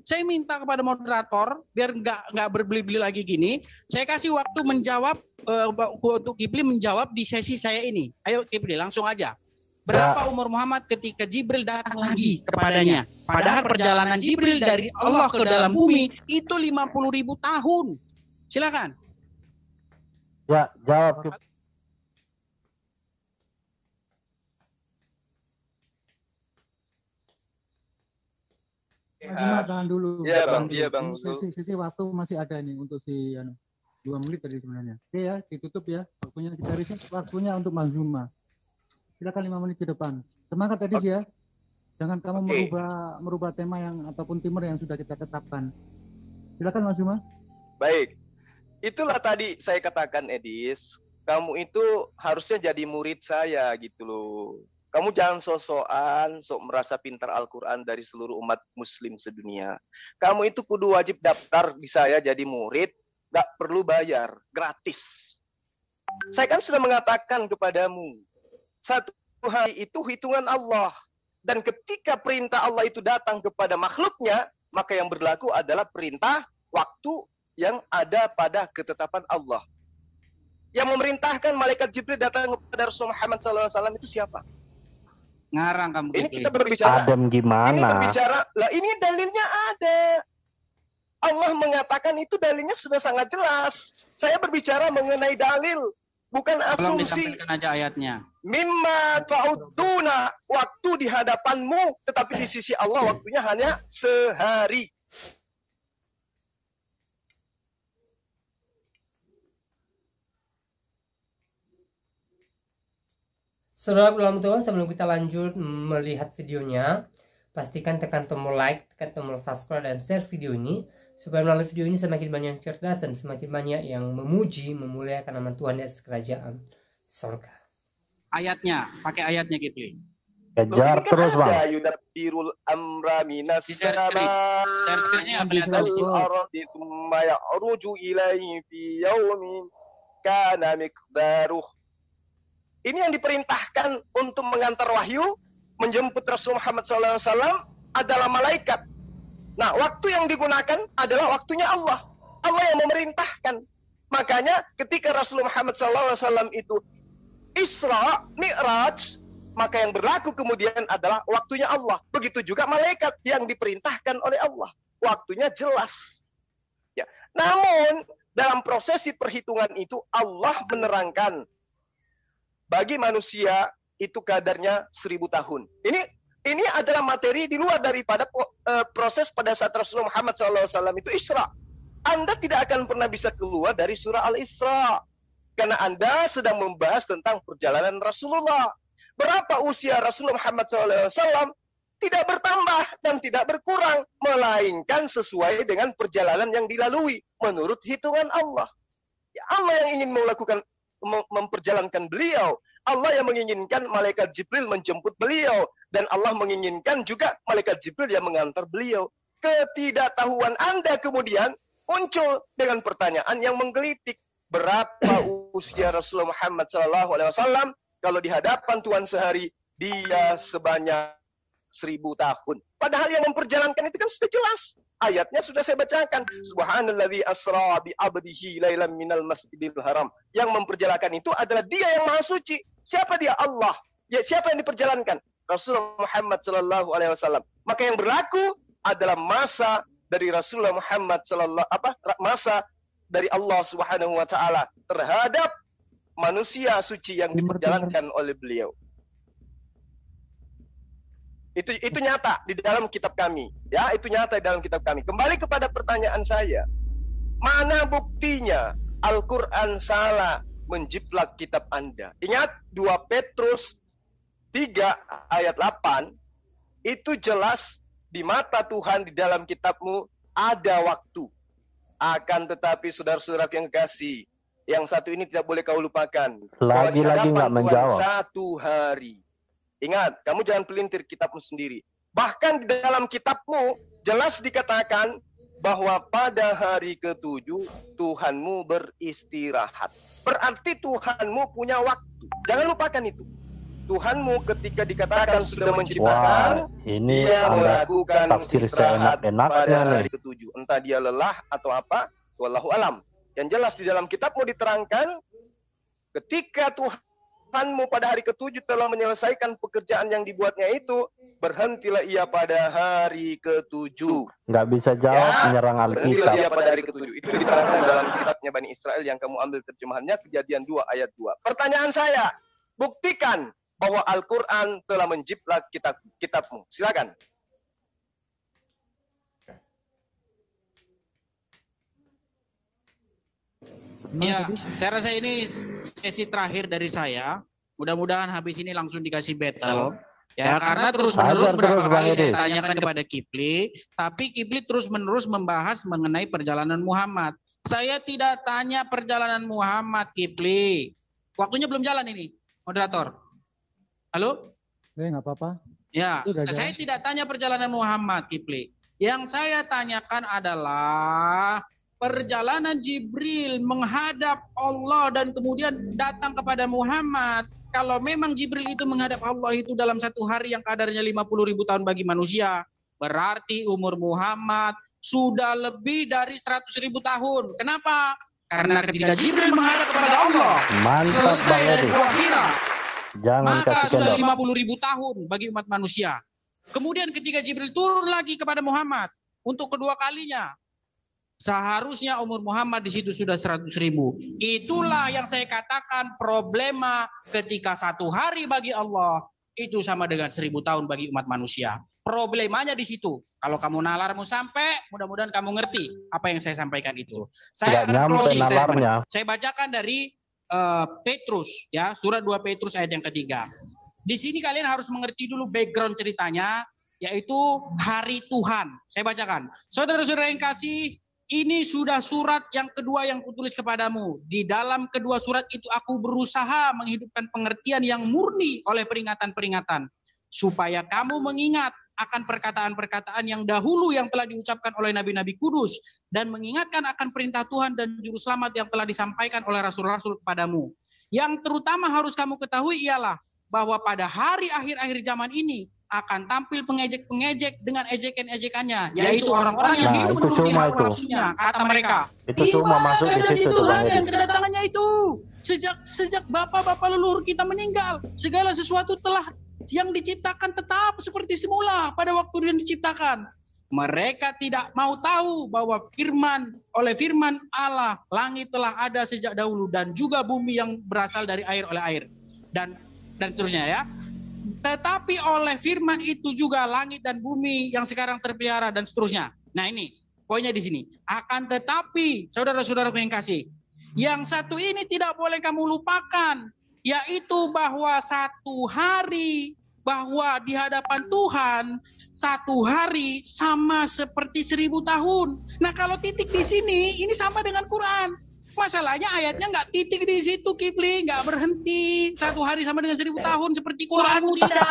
Saya minta kepada moderator biar nggak berbeli-beli lagi gini. Saya kasih waktu menjawab untuk Kipli menjawab di sesi saya ini. Ayo Kipli, langsung aja. Berapa umur Muhammad ketika Jibril datang lagi kepadanya? Padahal perjalanan Jibril dari Allah ke dalam bumi itu 50.000 tahun. Silakan. Ya, jawab Kipli. Tahan dulu. Iya, Bang. Iya, Bang. Sisi waktu masih ada nih untuk si 2 menit tadi sebenarnya. Oke ya, ditutup ya. Waktunya kita reset, waktunya untuk Bang Zuma. Silakan 5 menit ke depan. Semangat Edis ya. Jangan kamu merubah tema yang ataupun timer yang sudah kita tetapkan. Silakan Bang Zuma. Baik. Itulah tadi saya katakan, Edis, kamu itu harusnya jadi murid saya gitu loh. Kamu jangan sok-sokan, sok merasa pintar Al-Quran dari seluruh umat muslim sedunia. Kamu itu kudu wajib daftar di saya jadi murid, gak perlu bayar, gratis. Saya kan sudah mengatakan kepadamu, 1 hari itu hitungan Allah. Dan ketika perintah Allah itu datang kepada makhluknya, maka yang berlaku adalah perintah waktu yang ada pada ketetapan Allah. Yang memerintahkan malaikat Jibril datang kepada Rasulullah Muhammad SAW itu siapa? Ngarang kamu. Ini kita berbicara. Adem gimana? Ini berbicara. Lah ini dalilnya ada. Allah mengatakan itu dalilnya sudah sangat jelas. Saya berbicara mengenai dalil, bukan Tolong asumsi. disampaikan aja ayatnya. Mimma ta'uduna, waktu di hadapanmu, tetapi di sisi Allah waktunya hanya sehari. Saudara ulama Tuhan, sebelum kita lanjut melihat videonya, Pastikan tekan tombol like, tekan tombol subscribe, dan share video ini supaya melalui video ini semakin banyak yang cerdas dan semakin banyak yang memuji, memuliakan nama Tuhan di atas kerajaan surga. Ayatnya, pakai ayatnya Kipli. Kejar terus bang. Yudabbirul amra minas Share screen. Share screen-nya kelihatan di sini. ardi thumma ya'ruju ilaihi fi yaumin kana miqdaruh. Ini yang diperintahkan untuk mengantar wahyu, menjemput Rasul Muhammad SAW adalah malaikat. Nah, waktu yang digunakan adalah waktunya Allah. Allah yang memerintahkan. Makanya ketika Rasul Muhammad SAW itu Isra, Mi'raj, maka yang berlaku kemudian adalah waktunya Allah. Begitu juga malaikat yang diperintahkan oleh Allah. Waktunya jelas. Ya. Namun, dalam prosesi perhitungan itu Allah menerangkan bagi manusia itu kadarnya 1000 tahun. Ini adalah materi di luar daripada proses pada saat Rasulullah Muhammad SAW itu Isra. Anda tidak akan pernah bisa keluar dari surah Al-Isra. Karena Anda sedang membahas tentang perjalanan Rasulullah. Berapa usia Rasulullah Muhammad SAW tidak bertambah dan tidak berkurang, melainkan sesuai dengan perjalanan yang dilalui menurut hitungan Allah. Ya, Allah yang ingin memperjalankan beliau. Allah yang menginginkan malaikat Jibril menjemput beliau, dan Allah menginginkan juga malaikat Jibril yang mengantar beliau. Ketidaktahuan Anda kemudian muncul dengan pertanyaan yang menggelitik. Berapa usia Rasulullah Muhammad SAW? Kalau di hadapan Tuhan sehari, dia sebanyak 1000 tahun. Padahal yang memperjalankan itu kan sudah jelas. Ayatnya sudah saya bacakan. Subhanalladzi asra bi abdihi lailan minal masjidil haram. Yang memperjalankan itu adalah dia yang maha suci. Siapa dia? Allah. Ya, siapa yang diperjalankan? Rasulullah Muhammad SAW. Maka yang berlaku adalah masa dari Rasulullah Muhammad masa dari Allah Subhanahu wa taala terhadap manusia suci yang diperjalankan oleh beliau. Itu nyata di dalam kitab kami. Ya, itu nyata di dalam kitab kami. Kembali kepada pertanyaan saya. Mana buktinya Al-Qur'an salah menjiplak kitab Anda? Ingat 2 Petrus 3 ayat 8 itu jelas di mata Tuhan di dalam kitabmu ada waktu. Akan tetapi saudara-saudara yang kasih, yang satu ini tidak boleh kau lupakan. Lagi-lagi nggak menjawab. Satu hari. Ingat, kamu jangan pelintir kitabmu sendiri. Bahkan di dalam kitabmu jelas dikatakan bahwa pada hari ke-7 Tuhanmu beristirahat. Berarti Tuhanmu punya waktu. Jangan lupakan itu. Tuhanmu ketika dikatakan sudah menciptakan, ini dia melakukan tafsir istirahat seenak-enaknya pada nih. hari ke-7. Entah dia lelah atau apa, wallahu alam. Yang jelas di dalam kitabmu diterangkan, ketika Tuhanmu pada hari ke-7 telah menyelesaikan pekerjaan yang dibuatnya itu, berhentilah ia pada hari ke-7. Nggak bisa jawab, menyerang Berhentilah ia Alkitab. pada hari ke-7. Itu diterangkan dalam kitabnya Bani Israel yang kamu ambil terjemahannya, Kejadian 2 ayat 2. Pertanyaan saya, buktikan bahwa Al-Quran telah menjiplak kitabmu. Silakan. Ya, saya rasa ini sesi terakhir dari saya. Mudah-mudahan habis ini langsung dikasih battle. Ya, karena terus-menerus berapa kali saya tanyakan kepada Kipli, tapi Kipli terus-menerus membahas mengenai perjalanan Muhammad. Saya tidak tanya perjalanan Muhammad, Kipli. Waktunya belum jalan ini, moderator. Halo? Nggak apa-apa. Ya, Sudah saya jalan. tidak tanya perjalanan Muhammad, Kipli. Yang saya tanyakan adalah perjalanan Jibril menghadap Allah dan kemudian datang kepada Muhammad. Kalau memang Jibril itu menghadap Allah itu dalam satu hari yang kadarnya 50.000 tahun bagi manusia, berarti umur Muhammad sudah lebih dari 100.000 tahun. Kenapa? Karena ketika Jibril menghadap kepada Allah, Mantap selesai Bang dari Edi. Gua Hira, Jangan maka kasih sudah kendor. 50.000 tahun bagi umat manusia. Kemudian ketika Jibril turun lagi kepada Muhammad untuk kedua kalinya, seharusnya umur Muhammad di situ sudah 100.000. Itulah yang saya katakan problema ketika satu hari bagi Allah itu sama dengan 1000 tahun bagi umat manusia. Problemanya di situ. Kalau kamu nalarmu sampai, mudah-mudahan kamu ngerti apa yang saya sampaikan itu. Saya Nggak akan nyampe closing statement. nalarnya. Saya bacakan dari Petrus, ya, surat 2 Petrus ayat yang ketiga. Di sini kalian harus mengerti dulu background ceritanya. yaitu hari Tuhan. Saya bacakan. Saudara-saudara yang kasih, ini sudah surat yang kedua yang kutulis kepadamu. Di dalam kedua surat itu aku berusaha menghidupkan pengertian yang murni oleh peringatan-peringatan, supaya kamu mengingat akan perkataan-perkataan yang dahulu yang telah diucapkan oleh nabi-nabi kudus, dan mengingatkan akan perintah Tuhan dan juru selamat yang telah disampaikan oleh rasul-rasul kepadamu. Yang terutama harus kamu ketahui ialah bahwa pada hari akhir-akhir zaman ini akan tampil pengejek-pengejek dengan ejekan-ejekannya, yaitu orang-orang yang hidup menuruti hawa nafsunya, kata mereka. Itu semua masuk di situ tuh Bang Tuhan Edi. dan kedatangannya itu. Sejak bapak-bapak leluhur kita meninggal, segala sesuatu telah yang diciptakan tetap seperti semula pada waktu yang diciptakan. Mereka tidak mau tahu bahwa oleh firman Allah, langit telah ada sejak dahulu dan juga bumi yang berasal dari air oleh air. Dan seterusnya ya. Tetapi oleh firman itu juga langit dan bumi yang sekarang terpelihara dan seterusnya. Nah ini poinnya di sini. Akan tetapi saudara-saudara yang kasih, yang satu ini tidak boleh kamu lupakan, yaitu bahwa satu hari, bahwa di hadapan Tuhan satu hari sama seperti 1000 tahun. Nah kalau titik di sini, ini sama dengan Quran. Masalahnya ayatnya nggak titik di situ, Kipli, nggak berhenti. Satu hari sama dengan 1000 tahun seperti Quranmu, tidak.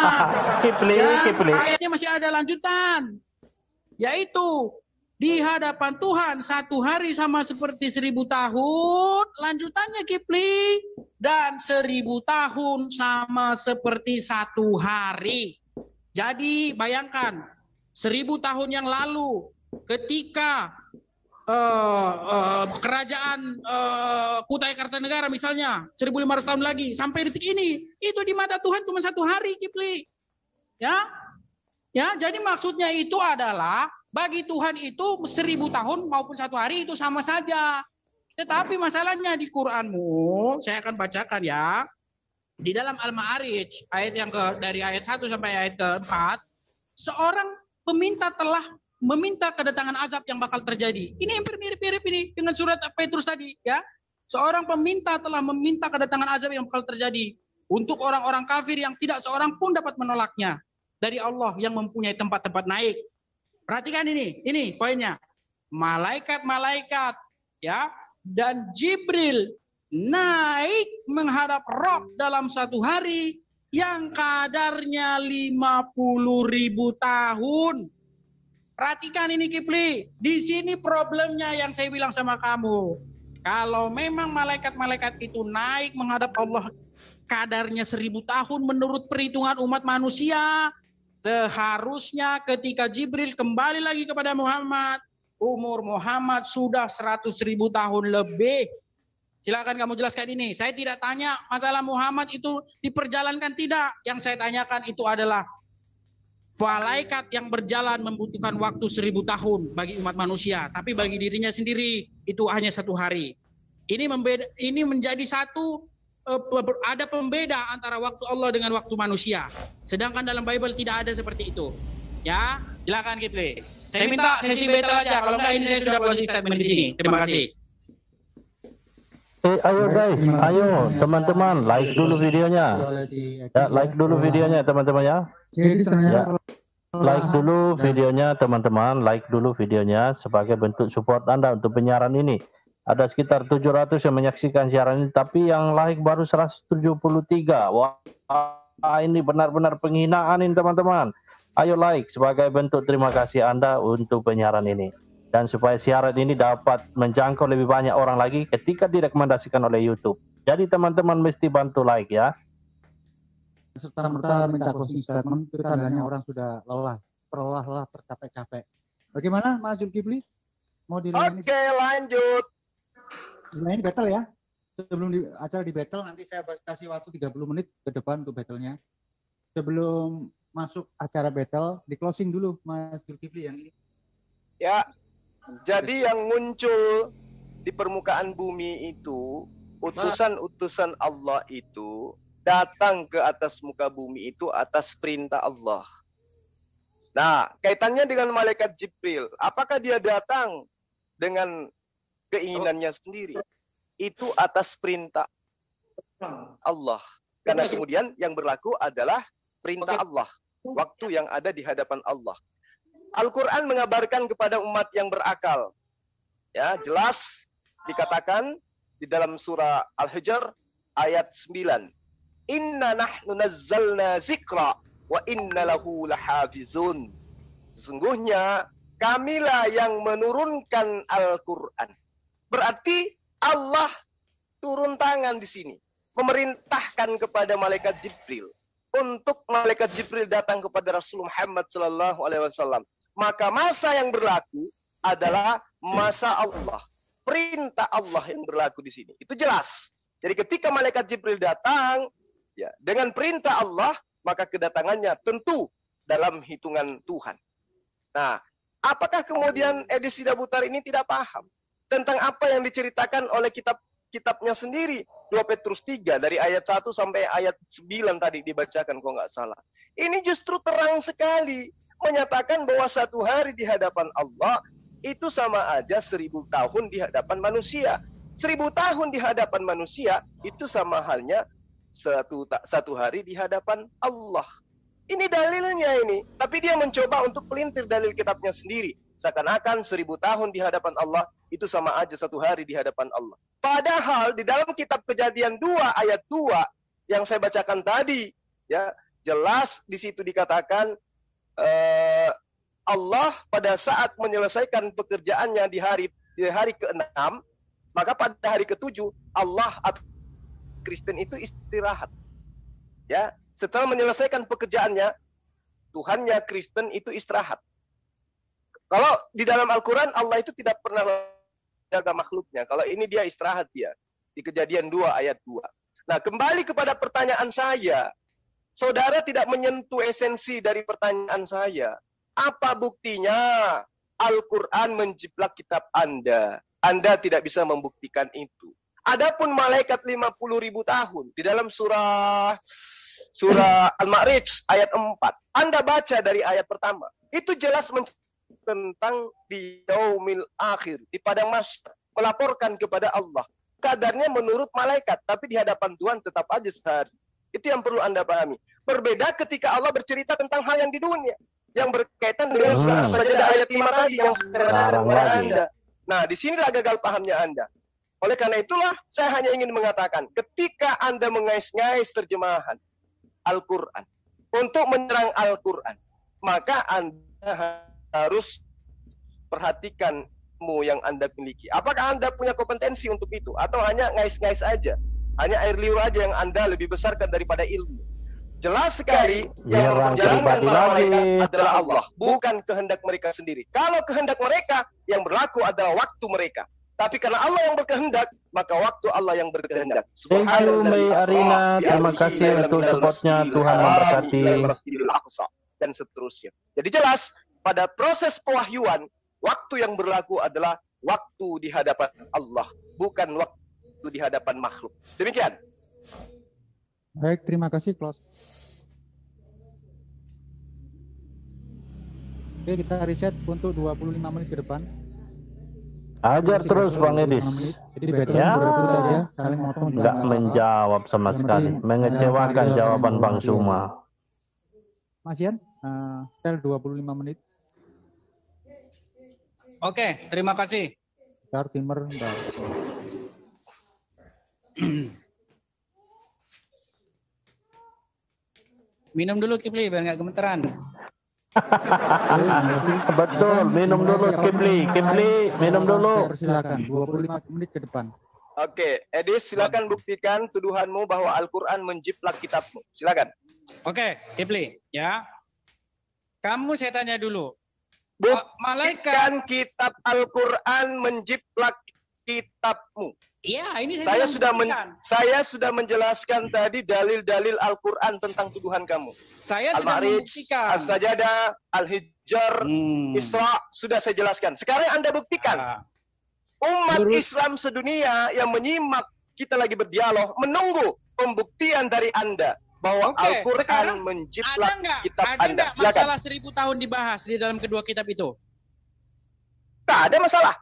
Kipli. Ayatnya masih ada lanjutan, yaitu di hadapan Tuhan satu hari sama seperti 1000 tahun. Lanjutannya Kipli, dan 1000 tahun sama seperti satu hari. Jadi bayangkan 1000 tahun yang lalu ketika kerajaan Kutai Kartanegara misalnya 1500 tahun lagi sampai detik ini, itu di mata Tuhan cuma satu hari, Kipli. Ya, jadi maksudnya itu adalah bagi Tuhan itu 1000 tahun maupun satu hari itu sama saja. Tetapi masalahnya di Quranmu, saya akan bacakan ya. Di dalam Al-Ma'arij, ayat yang dari ayat 1 sampai ayat ke-4, seorang peminta telah meminta kedatangan azab yang bakal terjadi. Ini hampir mirip-mirip ini dengan surat Petrus tadi ya. Seorang peminta telah meminta kedatangan azab yang bakal terjadi untuk orang-orang kafir yang tidak seorang pun dapat menolaknya dari Allah yang mempunyai tempat-tempat naik. Perhatikan ini poinnya. Malaikat-malaikat ya dan Jibril naik menghadap Rob dalam satu hari yang kadarnya 50.000 tahun. Perhatikan ini Kipli. Di sini problemnya yang saya bilang sama kamu. Kalau memang malaikat-malaikat itu naik menghadap Allah kadarnya 1000 tahun menurut perhitungan umat manusia, seharusnya ketika Jibril kembali lagi kepada Muhammad, umur Muhammad sudah 100.000 tahun lebih. Silakan kamu jelaskan ini. Saya tidak tanya masalah Muhammad itu diperjalankan tidak. Yang saya tanyakan itu adalah malaikat yang berjalan membutuhkan waktu 1000 tahun bagi umat manusia, tapi bagi dirinya sendiri itu hanya satu hari. Ini menjadi satu ada pembeda antara waktu Allah dengan waktu manusia. Sedangkan dalam Bible tidak ada seperti itu. Ya, silakan Kipli. Saya minta sesi battle aja. Kalau enggak ini saya sudah closing statement di sini. Terima kasih. Ayo guys, ayo teman-teman like dulu videonya. Ya, like dulu videonya teman-teman ya. Ya. Like dulu videonya teman-teman, like dulu videonya sebagai bentuk support Anda untuk penyiaran ini. Ada sekitar 700 yang menyaksikan siaran ini, tapi yang like baru 173. Wah, ini benar-benar penghinaan ini teman-teman. Ayo like sebagai bentuk terima kasih Anda untuk penyiaran ini. Dan supaya siaran ini dapat menjangkau lebih banyak orang lagi ketika direkomendasikan oleh YouTube. Jadi teman-teman mesti bantu like ya. Serta-merta minta closing statement itu tandanya orang sudah lelah, tercapek-capek. Bagaimana Mas Zulkifli? Mau dilayani? Oke, lanjut. Dilayani battle ya. Sebelum acara di battle nanti saya kasih waktu 30 menit ke depan untuk battle-nya. Sebelum masuk acara battle, di closing dulu Mas Zulkifli yang ini. Ya, jadi yang muncul di permukaan bumi itu, utusan-utusan Allah itu datang ke atas muka bumi itu atas perintah Allah. Nah, kaitannya dengan malaikat Jibril, apakah dia datang dengan keinginannya sendiri? Itu atas perintah Allah. Karena kemudian yang berlaku adalah perintah Allah. waktu yang ada di hadapan Allah. Al-Quran mengabarkan kepada umat yang berakal. Ya, jelas dikatakan di dalam surah Al-Hijr ayat 9. Inna nahnu nazzalna zikra wa inna lahu lahafizun. Sesungguhnya kamilah yang menurunkan Al-Quran. Berarti Allah turun tangan di sini, memerintahkan kepada malaikat Jibril untuk malaikat Jibril datang kepada Rasul Muhammad sallallahu alaihi wasallam. Maka masa yang berlaku adalah masa Allah. Perintah Allah yang berlaku di sini. Itu jelas. Jadi ketika malaikat Jibril datang, ya, dengan perintah Allah, maka kedatangannya tentu dalam hitungan Tuhan. Nah, apakah kemudian edisi Dabutar ini tidak paham tentang apa yang diceritakan oleh kitabnya sendiri? 2 Petrus 3 dari ayat 1 sampai ayat 9 tadi dibacakan kalau nggak salah. Ini justru terang sekali menyatakan bahwa satu hari di hadapan Allah itu sama aja 1000 tahun di hadapan manusia. 1000 tahun di hadapan manusia itu sama halnya satu hari di hadapan Allah. Ini dalilnya ini. Tapi dia mencoba untuk pelintir dalil kitabnya sendiri. Seakan-akan 1000 tahun di hadapan Allah itu sama aja satu hari di hadapan Allah. Padahal di dalam kitab Kejadian 2 ayat 2 yang saya bacakan tadi, ya, jelas di situ dikatakan Allah pada saat menyelesaikan pekerjaannya di hari ke-6, maka pada hari ke-7 Allah atau Kristen itu istirahat. Ya, setelah menyelesaikan pekerjaannya, Tuhannya Kristen itu istirahat. Kalau di dalam Al-Quran Allah itu tidak pernah menjaga makhluknya. Kalau ini dia istirahat dia. Di Kejadian 2 ayat 2. Nah, kembali kepada pertanyaan saya. Saudara tidak menyentuh esensi dari pertanyaan saya. Apa buktinya Al-Quran menjiplak kitab Anda? Anda tidak bisa membuktikan itu. Adapun malaikat 50.000 tahun di dalam surah Al-Ma'rij ayat 4. Anda baca dari ayat pertama. Itu jelas tentang di yaumil akhir, di padang mahsyar, melaporkan kepada Allah. Kadarnya menurut malaikat, tapi di hadapan Tuhan tetap aja sehari. Itu yang perlu Anda pahami. Berbeda ketika Allah bercerita tentang hal yang di dunia, yang berkaitan dengan surah Sajadah ayat 5 tadi yang saya bacakan kepada Anda. Nah, disinilah gagal pahamnya Anda. Oleh karena itulah saya hanya ingin mengatakan, ketika Anda mengais-ngais terjemahan Al-Quran untuk menyerang Al-Quran, maka Anda harus perhatikan ilmu yang Anda miliki. Apakah Anda punya kompetensi untuk itu? Atau hanya ngais-ngais aja? Hanya air liur aja yang Anda lebih besarkan daripada ilmu? Jelas sekali yang menjalankan para malaikat adalah Allah, bukan kehendak mereka sendiri. Kalau kehendak mereka, yang berlaku adalah waktu mereka. Tapi karena Allah yang berkehendak, maka waktu Allah yang berkehendak. Thank you, Mei Arina. Terima kasih untuk supportnya. Tuhan memberkati. Dan seterusnya. Jadi jelas, pada proses pewahyuan, waktu yang berlaku adalah waktu di hadapan Allah, bukan waktu di hadapan makhluk. Demikian. Baik, terima kasih, close. Oke, kita riset untuk 25 menit ke depan. Ajar terus Bang Edis. Jadi ya, saling motong. nggak menjawab sama sekali. Mengecewakan jawaban Bang Suma. Mas Ian, setel 25 menit. Oke, terima kasih. Start timer. Minum dulu Kipli biar nggak gemeteran. Betul, minum dulu Kipli. Kipli, minum dulu. Silakan, 25 menit ke depan. Oke, Edis, silakan buktikan tuduhanmu bahwa Al-Quran menjiplak kitabmu. Silakan. Oke, Kipli, ya. Kamu saya tanya dulu. Buktikan kitab Al-Quran menjiplak kitabmu. Iya, ini saya sudah menjelaskan tadi dalil-dalil Al-Quran tentang tuduhan kamu. Saya Al-Ma'rij, As-Sajadah, Al-Hijr, Isra, sudah saya jelaskan. Sekarang Anda buktikan. Umat Islam sedunia yang menyimak kita lagi berdialog, menunggu pembuktian dari Anda bahwa Al-Quran menjiplak kitab Anda. Ada masalah 1000 tahun dibahas di dalam kedua kitab itu? Tak ada masalah.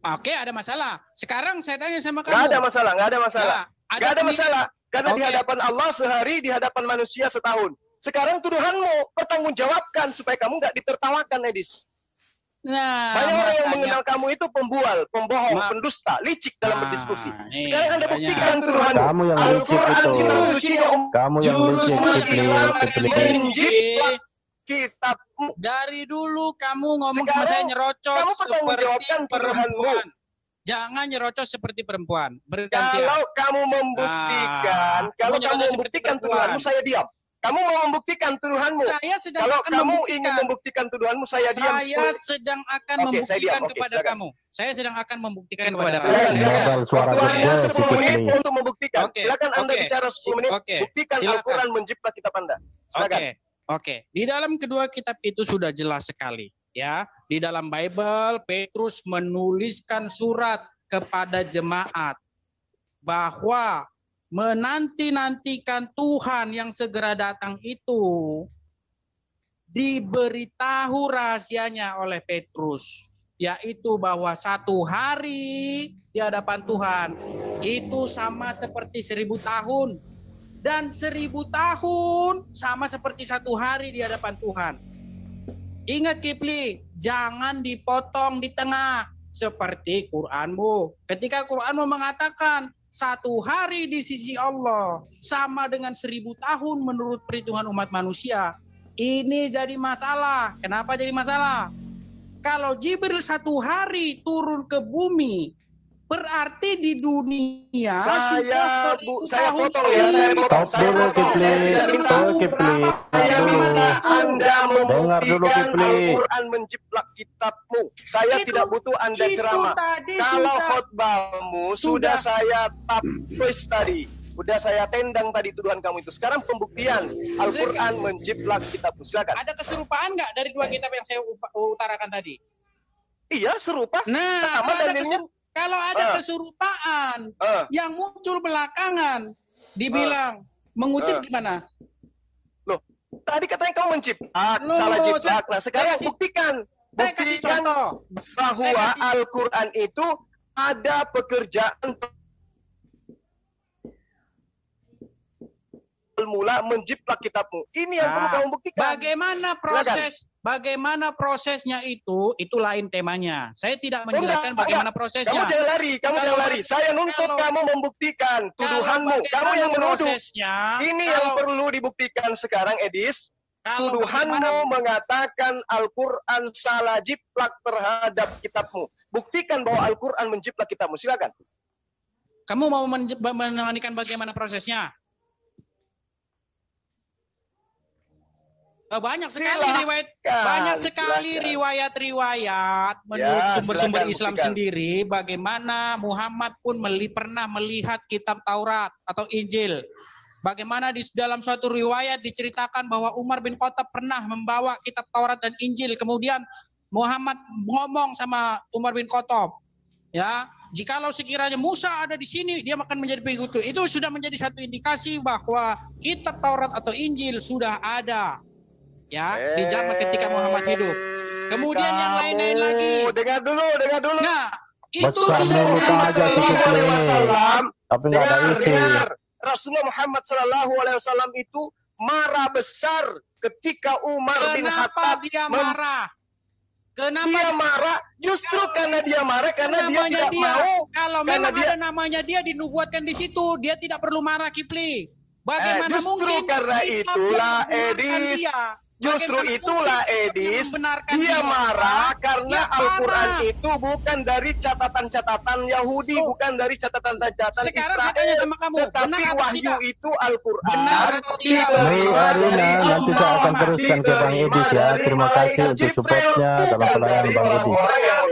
Oke, ada masalah. Sekarang saya tanya sama kamu. Nggak ada masalah, nggak ada masalah. Nggak ada masalah. Karena di hadapan Allah sehari, di hadapan manusia setahun. Sekarang tuduhanmu, pertanggungjawabkan supaya kamu nggak ditertawakan, Edis. Nah, Banyak orang yang makanya- mengenal kamu itu pembual, pembohong, pendusta, licik dalam berdiskusi. Sekarang Anda makanya. buktikan tuduhanmu. Kamu yang licik Al-Quran itu. kitab sucinya Kamu yang jurus licik, umat Kipli, Islam Kipli. menjiplak kitabmu. Dari dulu kamu ngomong sama Sekarang saya nyerocos kamu seperti pertanggungjawabkan tuduhanmu. perempuan. Jangan nyerocos seperti perempuan. Bergantian. Kalau kamu membuktikan, kalau kamu kamu nyerocos membuktikan seperti perempuan. tuduhanmu, saya diam. Kamu mau membuktikan tuduhanmu. Saya sedang Kalau akan kamu membuktikan. ingin membuktikan tuduhanmu, saya diam. Saya sedang akan Oke, saya diam. membuktikan Oke, kepada silakan. kamu. Saya sedang akan membuktikan kepada Silakan, kamu. silakan. Modal suara Waktu Anda gede si 10 menit Kipli. untuk membuktikan. Oke, Silakan Anda oke. bicara 10 menit. Oke, Buktikan silakan. Al-Quran menjiplak kitab Anda. Silakan. Oke. Di dalam kedua kitab itu sudah jelas sekali, ya. Di dalam Bible, Petrus menuliskan surat kepada jemaat bahwa menanti-nantikan Tuhan yang segera datang itu diberitahu rahasianya oleh Petrus, yaitu bahwa satu hari di hadapan Tuhan itu sama seperti 1000 tahun, dan 1000 tahun sama seperti satu hari di hadapan Tuhan. Ingat Kipli, jangan dipotong di tengah seperti Quranmu. Ketika Quranmu mengatakan satu hari di sisi Allah sama dengan 1000 tahun menurut perhitungan umat manusia, ini jadi masalah. Kenapa jadi masalah? Kalau Jibril satu hari turun ke bumi, berarti di dunia Saya tahun potong ya, saya potong. Stop dulu, Kipli. Stop, Kipli. Saya Stop dulu. minta Anda Dengar dulu, membuktikan Kipli. Al-Quran menjiplak kitabmu. Saya Itu- tidak butuh Anda itu ceramah. tadi Kalau sudah- khotbahmu sudah sudah- saya tapis tadi. Udah saya tendang tadi tuduhan kamu itu. Sekarang pembuktian Al-Quran menjiplak kitabmu. Silakan. Ada keserupaan nggak dari dua kitab yang saya utarakan tadi? Iya, serupa. Nah, Sama dalilnya. kalau ada keserupaan yang muncul belakangan, dibilang mengutip gimana? Tadi katanya kamu menjiplak, Loh, salah jiplak. Nah, saya sekarang kasih- buktikan. Saya kasih Buktikan contoh. bahwa Saya kasih- Al-Quran itu ada pekerjaan mula menjiplak kitabmu. Ini yang perlu kamu buktikan. Bagaimana prosesnya itu lain temanya. Saya tidak menjelaskan enggak, bagaimana Kamu prosesnya. jangan lari, jangan lari. Saya nuntut kamu membuktikan tuduhanmu. Kamu yang menuduh. Ini yang perlu dibuktikan sekarang, Edis. Tuduhanmu mengatakan Al-Quran salah jiplak terhadap kitabmu. Buktikan bahwa Al-Quran menjiplak kitabmu. Silakan. Kamu mau menanyakan bagaimana prosesnya? Banyak sekali riwayat menurut sumber-sumber Islam buktikan. sendiri bagaimana Muhammad pun pernah melihat kitab Taurat atau Injil. Bagaimana di dalam suatu riwayat diceritakan bahwa Umar bin Khattab pernah membawa kitab Taurat dan Injil. Kemudian Muhammad ngomong sama Umar bin Khattab, ya, jikalau sekiranya Musa ada di sini, dia akan menjadi pengikutku. Itu sudah menjadi satu indikasi bahwa kitab Taurat atau Injil sudah ada, ya, di zaman ketika Muhammad hidup. Kemudian yang lain-lain lagi. Dengar dulu. Nah, itu Besar sudah mulut aja si Kipli. Tapi nggak ada isi. Rasulullah Muhammad Sallallahu Alaihi Wasallam itu marah besar ketika Umar bin Khattab. Dia marah? Kenapa dia marah? Justru karena dia marah karena dia tidak mau. Kalau memang ada namanya dia dinubuatkan di situ, dia tidak perlu marah, Kipli. Bagaimana justru mungkin? Karena itulah Edis. Justru itulah Edis, dia marah karena Al-Quran itu bukan dari catatan-catatan Yahudi, bukan dari catatan-catatan Israel, tetapi wahyu itu Al-Quran. Nanti saya akan teruskan ke Bang Edis ya. Terima kasih untuk supportnya dalam pelayanan Bang Edis.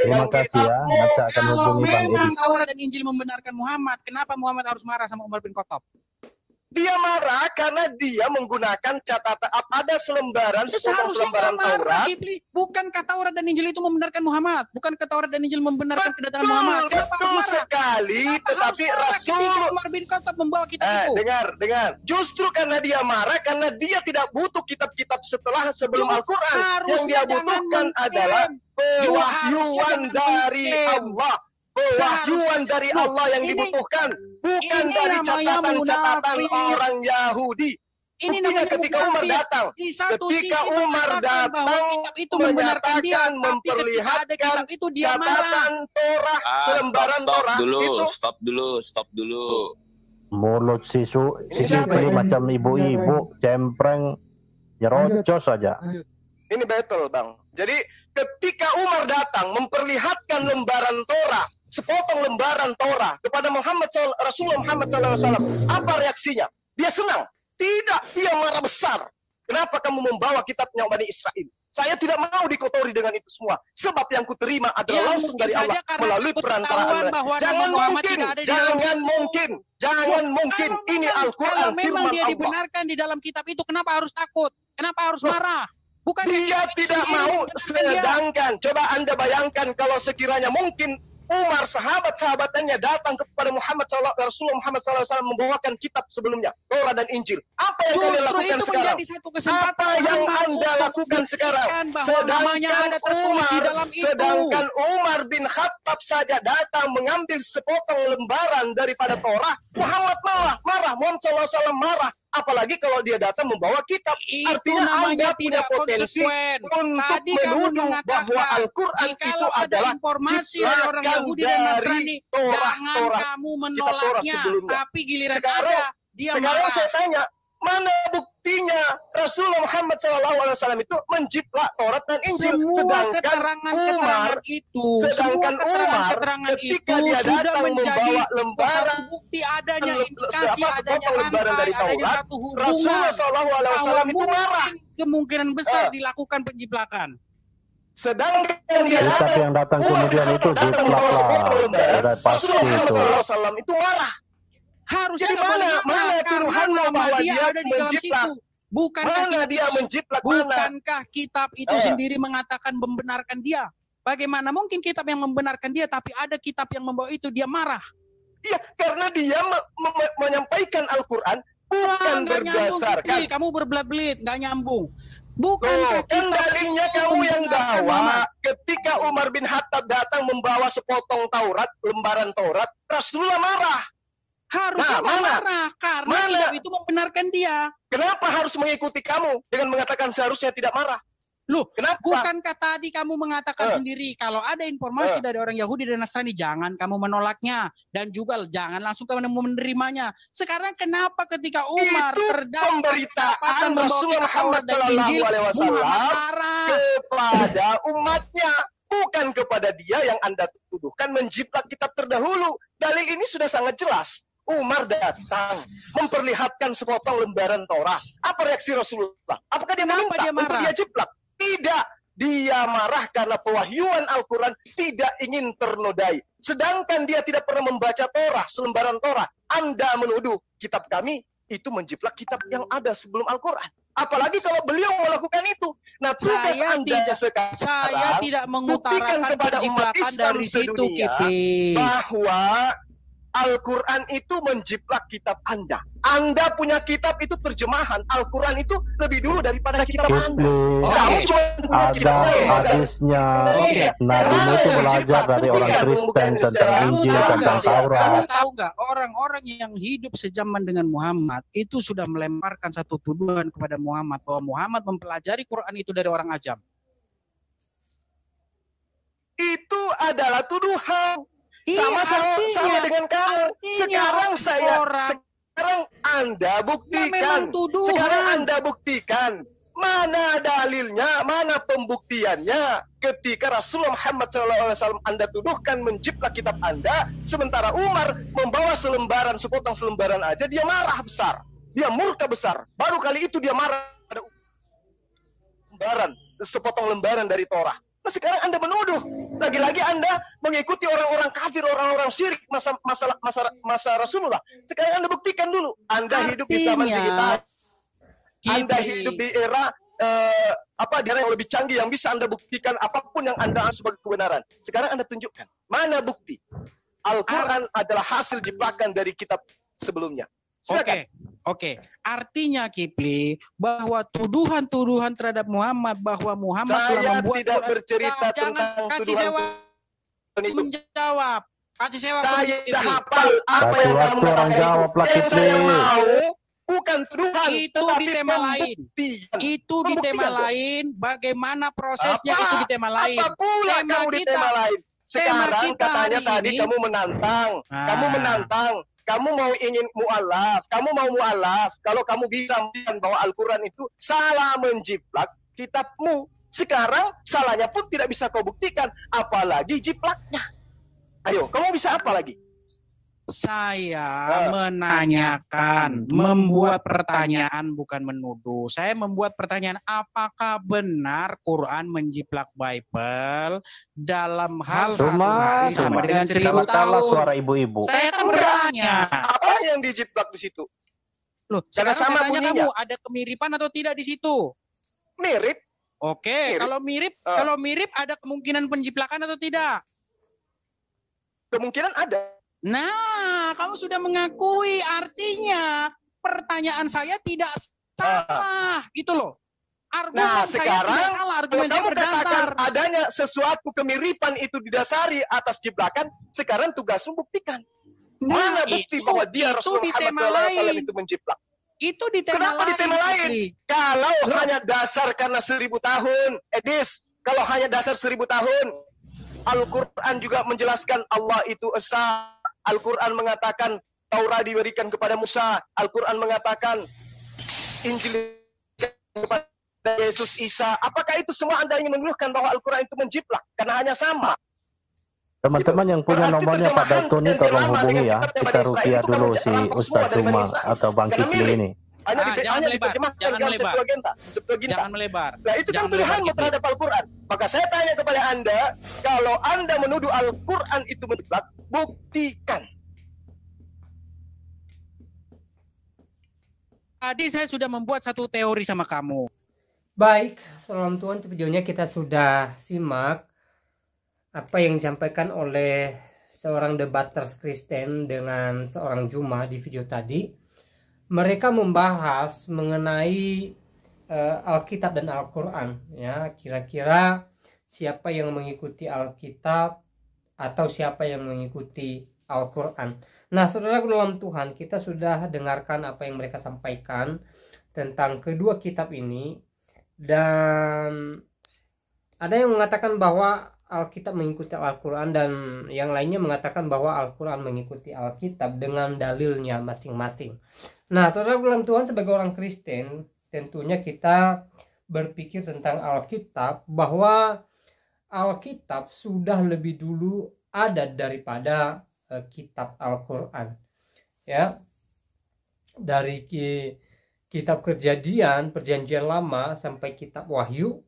Terima kasih ya. Nanti saya akan hubungi Bang Edis. Kalau memang Taurat dan Injil membenarkan Muhammad, kenapa Muhammad harus marah sama Umar bin Khattab? Dia marah karena dia menggunakan catatan, ada selembaran Taurat. Bukankah Taurat dan Injil itu membenarkan Muhammad? Bukankah Taurat dan Injil membenarkan kedatangan Muhammad? Kenapa betul sekali, tetapi Rasul Umar bin Khattab membawa kitab itu. Dengar. Justru karena dia marah, karena dia tidak butuh kitab-kitab sebelum Al-Quran. Yang dia butuhkan adalah pewahyuan dari Allah. Pewahyuan dari Allah yang dibutuhkan, bukan dari catatan-catatan orang Yahudi. Ini Buktinya namanya ketika Umar mukafir. datang, Di satu ketika sisi Umar mengatakan bahwa datang, kitab itu membenarkan dia, menyatakan, tapi ketika ada memperlihatkan kitab itu dia marah. catatan Torah, selembaran Torah itu. Stop dulu. Mulut si Ini Kipli macam ibu-ibu, cempreng, nyerocos saja. Ini betul, Bang. Jadi ketika Umar datang memperlihatkan lembaran Torah, sepotong lembaran Torah kepada Rasulullah Muhammad SAW, apa reaksinya? Dia senang. Tidak, dia marah besar. Kenapa kamu membawa kitabnya Bani Israel? Saya tidak mau dikotori dengan itu semua. Sebab yang kuterima adalah langsung dari Allah melalui perantaraan. Jangan mungkin. Ini Al-Quran, Kalau memang firman dia Allah. dibenarkan di dalam kitab itu, kenapa harus takut? Kenapa harus marah? Bukan Dia tidak mau, sedangkan coba Anda bayangkan kalau sekiranya mungkin Umar, sahabat-sahabatannya datang kepada Rasulullah Muhammad SAW membawakan kitab sebelumnya, Torah dan Injil. Apa yang kalian lakukan sekarang? Apa yang Anda lakukan sekarang? Sedangkan Umar bin Khattab saja datang mengambil sepotong lembaran daripada Torah, Muhammad marah, Muhammad SAW marah. Apalagi kalau dia datang membawa kitab. Artinya Anda punya potensi untuk menuduh bahwa Al-Quran itu adalah informasi dari orang Yahudi dan Nasrani. Jangan kamu menolaknya, tapi giliran ada dia sekarang marah. Saya tanya, mana buktinya Rasulullah Muhammad SAW itu menjiplak Taurat dan Injil? Semua keterangan itu, ketika dia datang membawa lembaran bukti adanya indikasi adanya lembaran dari rantai, adanya Taurat, satu hubungan. Rasulullah SAW itu marah. Kemungkinan besar dilakukan penjiplakan. Sedangkan dia Kitab yang datang kemudian itu jiplak lah. Pasti itu. Rasulullah itu marah. Harusnya Jadi mana tuduhanmu bahwa dia ada di dalam menjiplak? situ. Bukankah Mana dia menjiplak? Bukankah kitab itu sendiri mengatakan membenarkan dia? Bagaimana mungkin kitab yang membenarkan dia, tapi ada kitab yang membawa itu dia marah? Iya, karena dia menyampaikan Al-Quran bukan berdasarkan. Kamu berbelit-belit, nggak nyambung. Bukan dalilnya kamu yang bawa. Ketika Umar bin Khattab datang membawa sepotong Taurat, lembaran Taurat, Rasulullah marah. Harusnya marah karena kitab itu membenarkan dia. Kenapa harus mengikuti kamu dengan mengatakan seharusnya tidak marah? Loh, kenapa? Bukankah tadi kamu mengatakan sendiri kalau ada informasi dari orang Yahudi dan Nasrani jangan kamu menolaknya dan juga jangan langsung kamu menerimanya. Sekarang kenapa ketika Umar terdapat pemberitaan Rasulullah Muhammad SAW kepada umatnya, bukan kepada dia yang Anda tuduhkan menjiplak kitab terdahulu. Dalil ini sudah sangat jelas. Umar datang memperlihatkan sepotong lembaran Torah. Apa reaksi Rasulullah? Apakah dia meminta untuk dia jiplak? Tidak. Dia marah karena pewahyuan Al-Quran tidak ingin ternodai. Sedangkan dia tidak pernah membaca Torah, selembaran Torah. Anda menuduh kitab kami itu menjiplak kitab yang ada sebelum Al-Quran. Apalagi kalau beliau melakukan itu. Nah, tugas Anda sekarang, saya tidak mengutarakan kepada umat Islam dari situ, bahwa Al-Quran itu menjiplak kitab Anda. Anda punya kitab itu terjemahan. Al-Quran itu lebih dulu daripada kitab Anda. Ada hadisnya. Nabi itu belajar dari orang Kristen tentang Injil, tentang Taurat. Kamu tahu nggak, orang-orang yang hidup sejaman dengan Muhammad itu sudah melemparkan satu tuduhan kepada Muhammad bahwa Muhammad mempelajari Quran itu dari orang ajam. Itu adalah tuduhan. Iya, sama dengan kamu. Sekarang Anda buktikan. Sekarang Anda buktikan. Mana dalilnya, mana pembuktiannya ketika Rasulullah Muhammad SAW Anda tuduhkan menjiplak kitab Anda, sementara Umar membawa sepotong selembaran aja, dia marah besar. Dia murka besar. Baru kali itu dia marah pada sepotong lembaran dari Torah. Nah, sekarang Anda menuduh. Lagi-lagi Anda mengikuti orang-orang kafir, orang-orang syirik masa Rasulullah. Sekarang Anda buktikan dulu. Anda hidup di zaman digital. Anda hidup di era yang lebih canggih yang bisa Anda buktikan apapun yang Anda anggap sebagai kebenaran. Sekarang Anda tunjukkan. Mana bukti? Al-Quran adalah hasil jiplakan dari kitab sebelumnya. Oke. Artinya Kipli bahwa tuduhan-tuduhan terhadap Muhammad bahwa Muhammad telah membuat tidak bercerita tentang kasih sewa menjawab. Kasih sewa saya tidak hafal apa yang kamu katakan. Bukan tuduhan, Itu tetapi di tema lain. pembuktian. Itu di tema Pembuktian, Bro. lain. Bagaimana prosesnya Apa? itu di tema lain. Apa pula Tema kamu di kita- tema lain? Sekarang kita katanya hari tadi ini- kamu menantang. Ah. Kamu menantang. Kamu mau ingin mu'alaf. Kamu mau mu'alaf. Kalau kamu bisa membuktikan bahwa Al-Quran itu salah menjiplak kitabmu. Sekarang salahnya pun tidak bisa kau buktikan. Apalagi jiplaknya. Ayo, kamu bisa apa lagi? Saya menanyakan, membuat pertanyaan bukan menuduh. Saya membuat pertanyaan, apakah benar Quran menjiplak Bible dalam hal satu hari sama dengan 1000 Kalah tahun? suara ibu-ibu. Saya kan bertanya. Apa yang dijiplak di situ? Loh, Karena sekarang sama saya tanya bunyinya. kamu, ada kemiripan atau tidak di situ? Mirip. Oke, Mirip. kalau mirip ada kemungkinan penjiplakan atau tidak? Kemungkinan ada. Nah, kamu sudah mengakui, artinya pertanyaan saya tidak salah, gitu loh. Argumen Nah, saya sekarang tidak salah, kalau argumen saya kamu katakan berdasar. adanya sesuatu kemiripan itu didasari atas jiplakan, sekarang tugasmu buktikan. Mana bukti bahwa dia itu Rasulullah di Muhammad tema SAW lain. itu menjiplak? Itu di tema Kenapa lain. di tema lain? Fitri. Kalau Loh. hanya dasar karena 1000 tahun, Edis, kalau hanya dasar 1000 tahun, Al-Quran juga menjelaskan Allah itu esa. Al-Quran mengatakan Taurat diberikan kepada Musa. Al-Quran mengatakan Injil kepada Yesus Isa. Apakah itu semua Anda ingin menuduhkan bahwa Al-Quran itu menjiplak? Karena hanya sama. Teman-teman yang punya Berarti nomornya Pak terjemahan Daituni dan tolong terlama hubungi dengan ya. kitabnya Kita Bani Israel rupiah itu dulu kamu si rampok Ustaz semua dari Bani Juma Israel. atau Bang Karena Kifli mirip. ini. Jangan Hanya melebar, diterjemahkan jangan dalam melebar. Septuaginta. Jangan melebar. Nah, itu kan Jangan tuduhanmu melebar, terhadap Al-Quran. Maka saya tanya kepada Anda, kalau Anda menuduh Al-Quran itu menjiplak, buktikan. Tadi saya sudah membuat satu teori sama kamu. Baik, salam Tuhan, videonya kita sudah simak apa yang disampaikan oleh seorang debaters Kristen dengan seorang Juma di video tadi. Mereka membahas mengenai Alkitab dan Al-Quran, ya, kira-kira siapa yang mengikuti Alkitab atau siapa yang mengikuti Al-Quran. Nah, saudara dalam Tuhan, kita sudah dengarkan apa yang mereka sampaikan tentang kedua kitab ini, dan ada yang mengatakan bahwa Alkitab mengikuti Al-Quran dan yang lainnya mengatakan bahwa Al-Quran mengikuti Alkitab dengan dalilnya masing-masing. Nah, saudara dalam Tuhan, sebagai orang Kristen, tentunya kita berpikir tentang Alkitab bahwa Alkitab sudah lebih dulu ada daripada kitab Al-Quran, ya. Dari kitab Kejadian, Perjanjian Lama sampai kitab Wahyu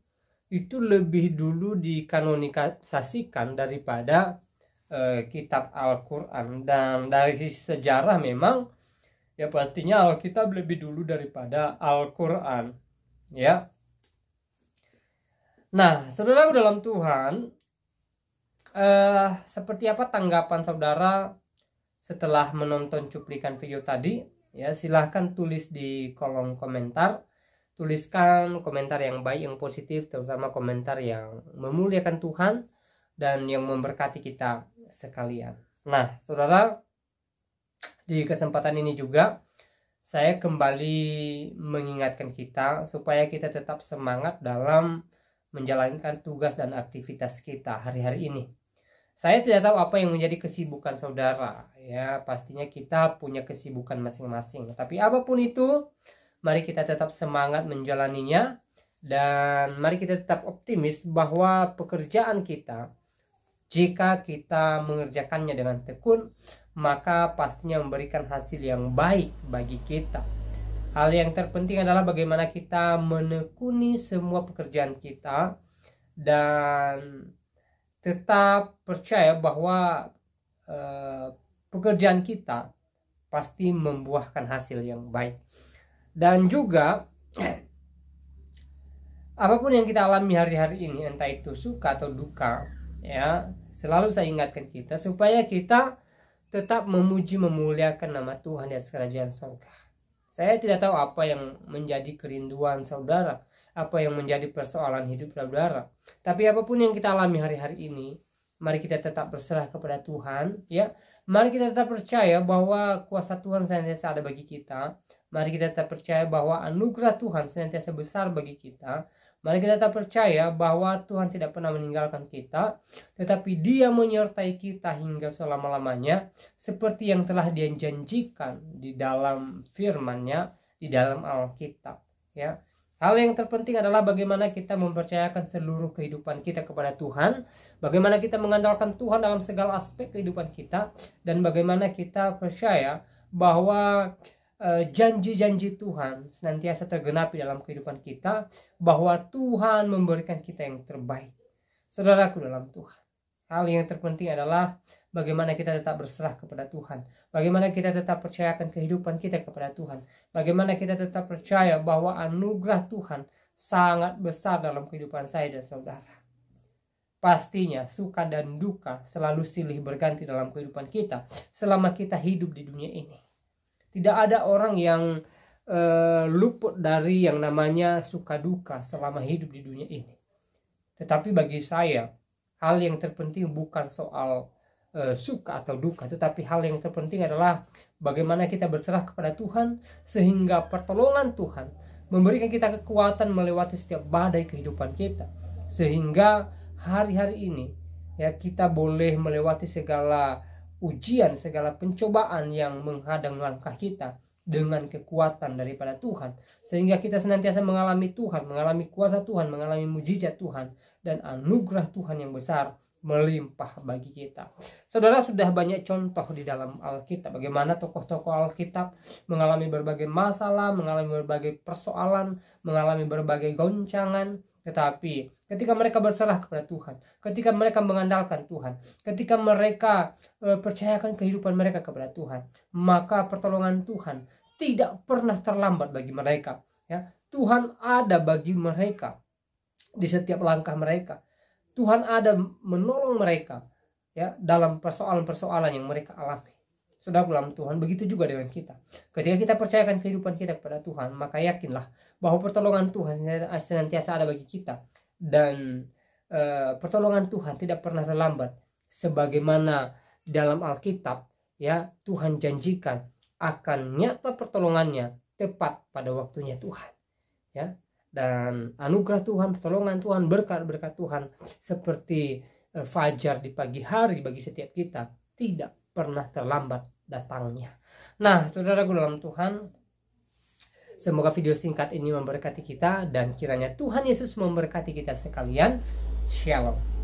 itu lebih dulu dikanonisasikan daripada kitab Al-Quran. Dan dari sisi sejarah memang ya pastinya Alkitab lebih dulu daripada Al-Quran, ya. Nah, saudara dalam Tuhan, seperti apa tanggapan saudara setelah menonton cuplikan video tadi? Ya, silahkan tulis di kolom komentar. Tuliskan komentar yang baik, yang positif, terutama komentar yang memuliakan Tuhan dan yang memberkati kita sekalian. Nah, saudara, di kesempatan ini juga saya kembali mengingatkan kita supaya kita tetap semangat dalam menjalankan tugas dan aktivitas kita hari-hari ini. Saya tidak tahu apa yang menjadi kesibukan saudara, ya pastinya kita punya kesibukan masing-masing. Tapi apapun itu, mari kita tetap semangat menjalaninya dan mari kita tetap optimis bahwa pekerjaan kita, jika kita mengerjakannya dengan tekun, maka pastinya memberikan hasil yang baik bagi kita. Hal yang terpenting adalah bagaimana kita menekuni semua pekerjaan kita dan tetap percaya bahwa pekerjaan kita pasti membuahkan hasil yang baik. Dan juga apapun yang kita alami hari-hari ini, entah itu suka atau duka, ya, selalu saya ingatkan kita supaya kita tetap memuji memuliakan nama Tuhan di atas kerajaan surga. Saya tidak tahu apa yang menjadi kerinduan saudara, apa yang menjadi persoalan hidup saudara. Tapi apapun yang kita alami hari-hari ini, mari kita tetap berserah kepada Tuhan, ya. Mari kita tetap percaya bahwa kuasa Tuhan senantiasa ada bagi kita. Mari kita tetap percaya bahwa anugerah Tuhan senantiasa besar bagi kita. Mari kita tetap percaya bahwa Tuhan tidak pernah meninggalkan kita, tetapi Dia menyertai kita hingga selama-lamanya, seperti yang telah Dia janjikan di dalam firman-Nya, di dalam Alkitab. Ya, hal yang terpenting adalah bagaimana kita mempercayakan seluruh kehidupan kita kepada Tuhan, bagaimana kita mengandalkan Tuhan dalam segala aspek kehidupan kita, dan bagaimana kita percaya bahwa janji-janji Tuhan senantiasa tergenapi dalam kehidupan kita, bahwa Tuhan memberikan kita yang terbaik. Saudaraku dalam Tuhan, hal yang terpenting adalah bagaimana kita tetap berserah kepada Tuhan, bagaimana kita tetap percayakan kehidupan kita kepada Tuhan, bagaimana kita tetap percaya bahwa anugerah Tuhan sangat besar dalam kehidupan saya dan saudara. Pastinya suka dan duka selalu silih berganti dalam kehidupan kita selama kita hidup di dunia ini. Tidak ada orang yang luput dari yang namanya suka duka selama hidup di dunia ini. Tetapi bagi saya, hal yang terpenting bukan soal suka atau duka, tetapi hal yang terpenting adalah bagaimana kita berserah kepada Tuhan, sehingga pertolongan Tuhan memberikan kita kekuatan melewati setiap badai kehidupan kita, sehingga hari-hari ini ya kita boleh melewati segala ujian, segala pencobaan yang menghadang langkah kita dengan kekuatan daripada Tuhan, sehingga kita senantiasa mengalami Tuhan, mengalami kuasa Tuhan, mengalami mujizat Tuhan, dan anugerah Tuhan yang besar melimpah bagi kita. Saudara, sudah banyak contoh di dalam Alkitab bagaimana tokoh-tokoh Alkitab mengalami berbagai masalah, mengalami berbagai persoalan, mengalami berbagai goncangan. Tetapi ketika mereka berserah kepada Tuhan, ketika mereka mengandalkan Tuhan, ketika mereka percayakan kehidupan mereka kepada Tuhan, maka pertolongan Tuhan tidak pernah terlambat bagi mereka. Ya, Tuhan ada bagi mereka di setiap langkah mereka. Tuhan ada menolong mereka ya dalam persoalan-persoalan yang mereka alami. Saudara dalam Tuhan, begitu juga dengan kita. Ketika kita percayakan kehidupan kita kepada Tuhan, maka yakinlah bahwa pertolongan Tuhan senantiasa ada bagi kita, dan pertolongan Tuhan tidak pernah terlambat, sebagaimana dalam Alkitab ya Tuhan janjikan akan nyata pertolongannya tepat pada waktunya Tuhan ya. Dan anugerah Tuhan, pertolongan Tuhan, berkat-berkat Tuhan seperti fajar di pagi hari bagi setiap kita tidak pernah terlambat datangnya. Nah, saudaraku dalam Tuhan, semoga video singkat ini memberkati kita, dan kiranya Tuhan Yesus memberkati kita sekalian. Shalom.